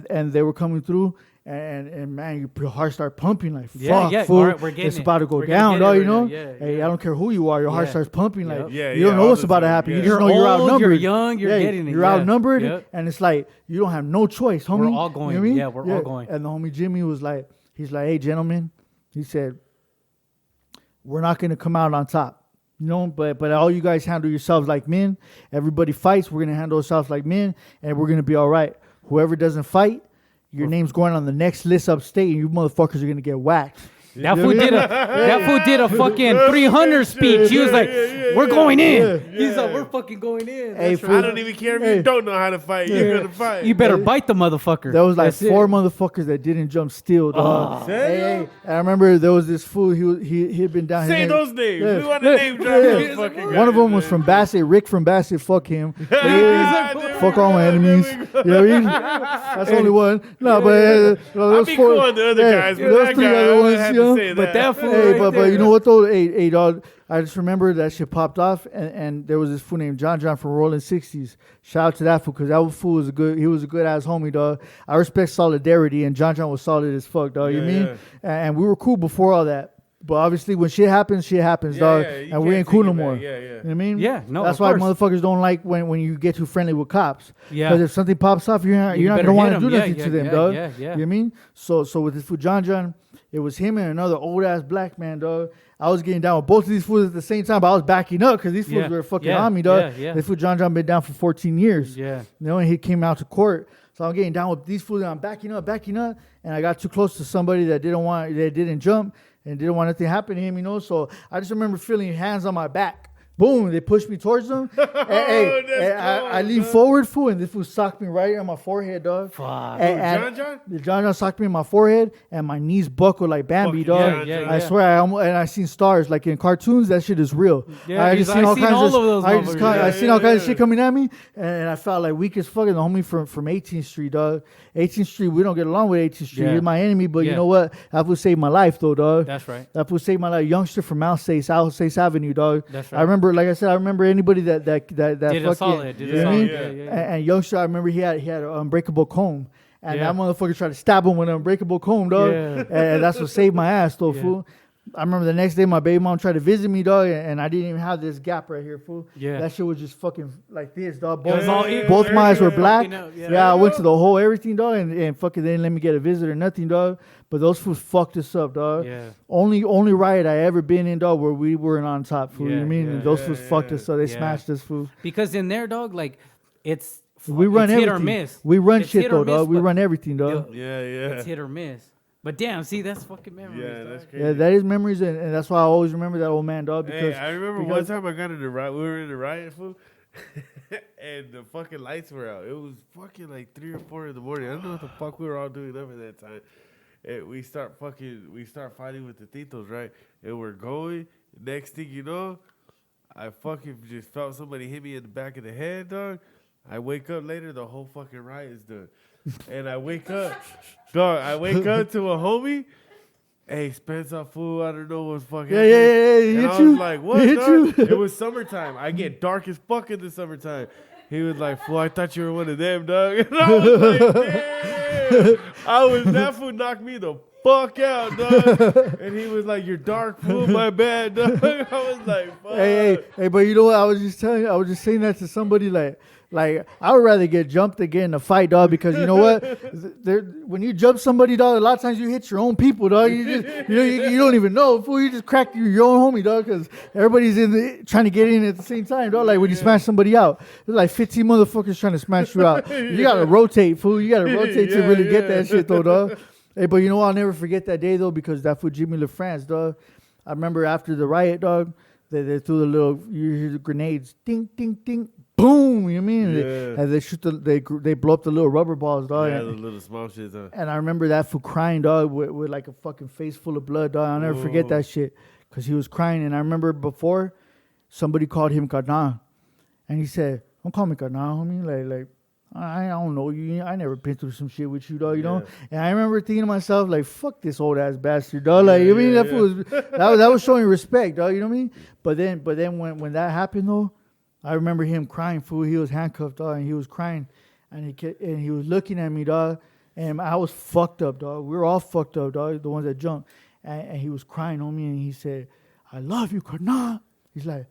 And they were coming through, and man, your heart start pumping like Yeah, fuck, yeah. fool. All right, we're getting it's it. about to go We're gonna down, get it dog. You right know? now. Yeah, Hey, yeah. I don't care who you are, your heart Yeah. starts pumping like Yep. Yeah, you don't yeah, know all what's the about to time. happen. Yeah. You just You're know you're old, outnumbered. you're young, you're getting it. You're Yeah. outnumbered, Yep. and it's like you don't have no choice, homie. We're all You know going. what I mean? Yeah, we're all going. And the homie Jimmy was like, he's like, hey, gentlemen, he said, we're not gonna come out on top. You know, but all you guys handle yourselves like men. Everybody fights. We're gonna handle ourselves like men, and we're gonna be all right. Whoever doesn't fight, your name's going on the next list upstate, and you motherfuckers are gonna get whacked. That fool did a fucking 300 speech. He was like, "We're going in." He's like, "We're fucking going in." Hey, That's fool. right. I don't even care if Hey. you don't know how to fight. You're gonna fight. You better bite the motherfucker. There was like That's it. 4 motherfuckers that didn't jump steel, dog. Serio? Hey, I remember there was this fool. He had been down. his Say name- those names. Yeah. We want to name drop Yeah. those fucking guys. One of them was man. from Bassett. Rick from Bassett. Fuck him. Ah, there we Fuck go, all my there we enemies. go. You know what I mean? That's only one. No, but I'll those be 4. cool on the other guys, but those that 3 guy, I other would ones, have you know? to say But that fool Hey, right but there. you know what though? Hey, dog. I just remember that shit popped off, and there was this fool named John from Rolling 60s. Shout out to that fool, because that fool was he was a good ass homie, dog. I respect solidarity, and John was solid as fuck, dog. You Yeah, mean? yeah. And we were cool before all that. But obviously, when shit happens, dog. Yeah, you And we can't ain't cool take no it more. back. Yeah, yeah. You know what I mean? Yeah, no, That's of why course. motherfuckers don't like when you get too friendly with cops. Yeah. Because if something pops off, you're not You gonna better want hit to do 'em. Yeah, nothing yeah, to them, yeah, dog. yeah, yeah. You know what I mean? So with this fool John, it was him and another old ass black man, dog. I was getting down with both of these fools at the same time, but I was backing up because these fools Yeah, were fucking yeah, on me, dog. yeah, yeah. This fool John been down for 14 years. Yeah. You know, and he came out to court. So I'm getting down with these fools, and I'm backing up, and I got too close to somebody that didn't jump and didn't want anything to happen to him, you know. So I just remember feeling hands on my back, Boom, they pushed me towards them. I leaned forward, fool, and this fool socked me right on my forehead, dog. Fuck. John? John socked me in my forehead, and my knees buckled like Bambi, Fucking dog. John. I swear, I seen stars like in cartoons. That shit is real. Yeah, I he's- just seen I all seen kinds all of of those I just motherfuckers. I seen all kinds of Yeah. shit coming at me, and I felt like weak as fuck. And the homie from 18th Street, dog. 18th Street, we don't get along with 18th Street. Yeah. He's my enemy, but you Yeah. know what? That fool saved my life, though, dog. That's right. That fool saved my life. Youngster from South Stace Avenue, dog. That's I right. remember, like I said, I remember anybody that Did fucking, a solid. Did you a know what I solid. mean? Yeah. And Youngster, I remember he had an unbreakable comb, and Yeah. that motherfucker tried to stab him with an unbreakable comb, dog. Yeah. And that's what saved my ass, though, Yeah. fool. I remember the next day my baby mom tried to visit me, dog, and I didn't even have this gap right here, fool. Yeah. That shit was just fucking like this, dog. It was all Both my eyes were fucking black. up, Yeah, I went to the whole everything, dog, and fucking they didn't let me get a visit or nothing, dog. But those fools fucked us up, dog. Yeah. Only riot I ever been in, dog, where we weren't on top, fool. You know what I mean? Yeah, And those yeah, fools yeah. fucked us up. They Yeah. smashed us, fool. Because in there, dog, like it's We run it's everything. hit or miss. We run It's shit hit or though, dog. miss, We but run everything, dog. Yeah, It's hit or miss. But damn, see, that's fucking memories. Yeah, dog. that's crazy. Yeah, that is memories, and that's why I always remember that old man, dog. Because Hey, I remember because- one time I got in the riot. We were in the riot, fool, and the fucking lights were out. It was fucking like 3 or 4 in the morning. I don't know what the fuck we were all doing up at that time. And we start fighting with the titos, right? And we're going. Next thing you know, I fucking just felt somebody hit me in the back of the head, dog. I wake up later, the whole fucking riot is done. And I wake up, dog. I wake up to a homie. Hey, Spencer, fool, I don't know what's fucking. Yeah, yeah, yeah, he And hit I you? was like, He what, hit dog? you? It was summertime. I get dark as fuck in the summertime. He was like, fool, I thought you were one of them, dog. And I was like, damn. That fool knocked me the fuck out, dog. And he was like, you're dark, fool, my bad, dog. I was like, fuck. Hey, but you know what? I was just saying that to somebody like I would rather get jumped than get in a fight, dog, because you know what? When you jump somebody, dog, a lot of times you hit your own people, dog. You just, you don't even know, fool. You just crack your own homie, dog, because everybody's trying to get in at the same time, dog. Like when you smash somebody out, there's like 15 motherfuckers trying to smash you out. You gotta rotate, fool. You gotta rotate to really get that shit, though, dog. Hey, but you know what? I'll never forget that day, though, because that fool Jimmy LaFrance, dog. I remember after the riot, dog, they threw the little, you hear the grenades, ding, ding, ding, boom, you know what I mean? Yeah. And they shoot they blow up the little rubber balls, dog. Yeah, and, the little small shit, huh? and I remember that fool crying, dog, with like a fucking face full of blood, dog. I'll never forget that shit, because he was crying. And I remember before, somebody called him Carnal, and he said, don't call me Carnal, homie, like, I don't know you. I never been through some shit with you, dog. You know. And I remember thinking to myself, like, "Fuck this old ass bastard, dog." Like, I mean, that was showing respect, dog. You know what I mean? But then when that happened, though, I remember him crying. Fool, he was handcuffed, dog, and he was crying, and he was looking at me, dog. And I was fucked up, dog. We were all fucked up, dog. The ones that jumped, and he was crying on me, and he said, "I love you, Karna." He's like,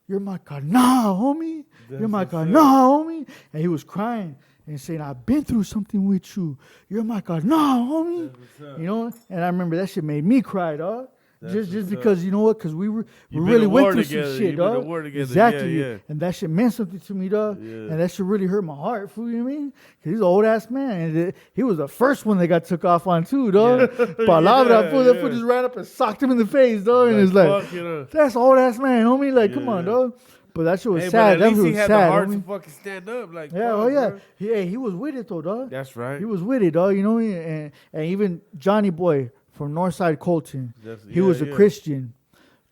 "You're my Karna, homie. You're my Karna, homie." And he was crying and saying, "I've been through something with you. You're my Karna, homie." You know? And I remember that shit made me cry, dog. Just because, you know what? Because we really went through some shit, dog. Exactly. Yeah. And that shit meant something to me, dog. Yeah. And that shit really hurt my heart, fool, you know what I mean? Because he's an old ass man. And he was the first one that got took off on too, dog. Palabra, fool. That fool just ran up and socked him in the face, dog. And it's like, fuck, you know. that's old ass man, homie. Like, come on, Yeah. dog. But that shit was Hey, sad. but That at least shit he was had sad, the heart homie. to fucking stand up. Like, Yeah, fuck, oh yeah. bro. He was with it though, dog. That's right. He was with it, dog. You know, and even Johnny Boy from Northside Colton, he was a Christian.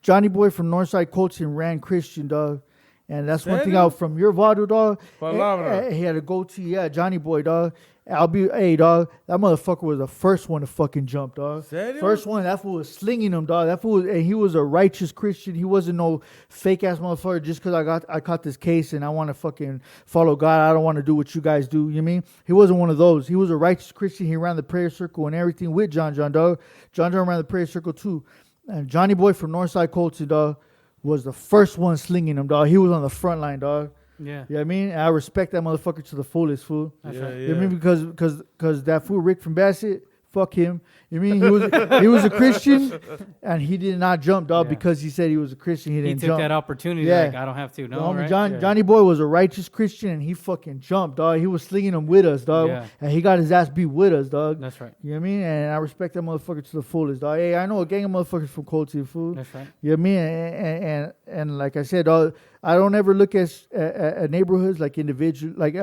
Johnny Boy from Northside Colton ran Christian, dog. And that's one thing out from your Vado, dog. Palabra. He had a goatee, yeah, Johnny Boy, dog. Hey, dog, that motherfucker was the first one to fucking jump, dog. Serio? First one, that fool was slinging him, dog. That fool, and he was a righteous Christian. He wasn't no fake ass motherfucker just because I caught this case and I want to fucking follow God. I don't want to do what you guys do. You know what I mean? He wasn't one of those. He was a righteous Christian. He ran the prayer circle and everything with John, dog. John ran the prayer circle too. And Johnny Boy from Northside Colton, dog, was the first one slinging him, dog. He was on the front line, dog. Yeah. You know what I mean? And I respect that motherfucker to the fullest, fool. That's Yeah, right. yeah. You know what I mean? Because that fool Rick from Bassett, Fuck him. You mean he was a Christian, and he did not jump, dog, because he said he was a Christian. He He didn't took jump. that opportunity. Yeah. Like, I don't have to. No, Homie right? Johnny Boy was a righteous Christian, and he fucking jumped, dog. He was slinging them with us, dog, Yeah. and he got his ass beat with us, dog. That's right. You know what I mean? And I respect that motherfucker to the fullest, dog. Hey, I know a gang of motherfuckers from Cold Sea Food. That's right. You know what I mean? And like I said, dog, I don't ever look at neighborhoods like individual, like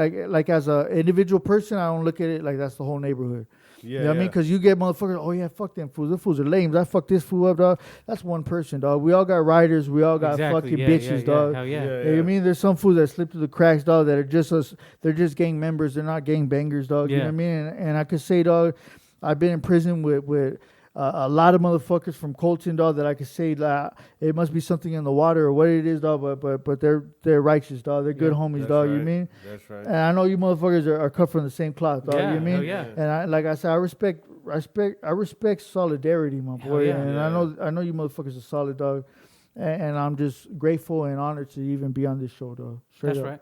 as a individual person. I don't look at it like that's the whole neighborhood. Yeah, You know what I mean? Because you get motherfuckers, oh yeah, fuck them fools. Them fools are lame. I fuck this fool up, dog. That's one person, dog. We all got riders. We all got Exactly. fucking Yeah, bitches, yeah, dog. Hell yeah. Yeah. You know what I mean? There's some fools that slip through the cracks, dog, that are just us. They're just gang members. They're not gang bangers, dog. You know Yeah. what I mean? And I could say, dog, I've been in prison with a lot of motherfuckers from Colton, dog, that I could say that it must be something in the water or what it is, dog. But they're righteous, dog. They're good homies, That's dog. right. You mean? That's right. And I know you motherfuckers are cut from the same cloth, dog. Yeah, You mean? hell yeah. And I, like I said, I respect solidarity, my Hell boy. yeah. And Yeah. I know you motherfuckers are solid, dog. And I'm just grateful and honored to even be on this show, dog. Straight That's up. right.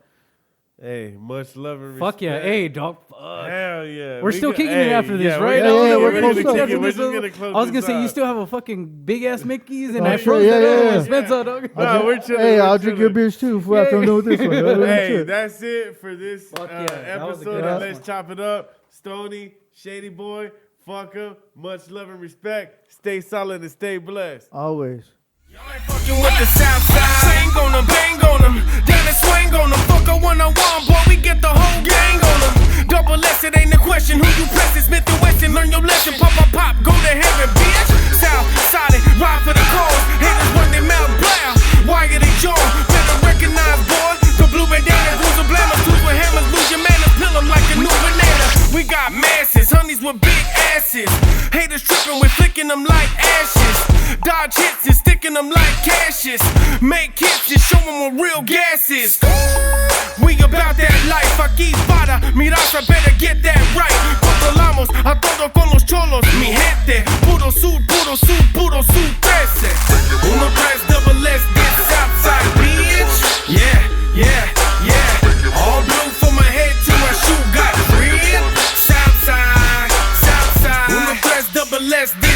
Hey, much love and Fuck yeah. respect. Hey, dog. Fuck. Hell yeah. We're still kicking it hey, after this, yeah, right? yeah, We're, yeah, we're gonna close kick up. it. We're just gonna close I was gonna this say, you out. still have a fucking big ass Mickey's and Oh, I sure, froze yeah, that yeah. on Spencer, dog. No, we're chilling. Hey, we're I'll drink your chilling. beers too before after I'm done with this one. Hey, that's it for this Fuck yeah, that was a episode good of ass Let's one. Chop It Up. Stony, Shady Boy, fuck 'em. Much love and respect. Stay solid and stay blessed. Always. Y'all ain't fucking with the south side. Sing on them, bang on them, down and swing on them. Fuck a one-on-one, boy, we get the whole gang on them. Double S, it ain't a question. Who you pressing? Smith and Wesson, learn your lesson. Pop, pop, pop, go to heaven, bitch. South side, ride for the cause. Haters run their mouth, blow. Why are they jaw? Better recognize, boy. The blue bandana, who's a blammer. Tools with hammers, lose your manners. Pill 'em like a new banana. We got masses, honeys with big asses. Haters tripping, we're flicking them like ashes. Dodge hits and sticking them like cashes. Make hits and show them what real gas is. We about that life, aquí para, mi raza better get that right. Controlamos a todo con los cholos, mi gente. Puro sud, 13. Uno tres double S, this outside, bitch. Yeah. All blue from my head to my shoe, got red. Southside. Uno tres double S, this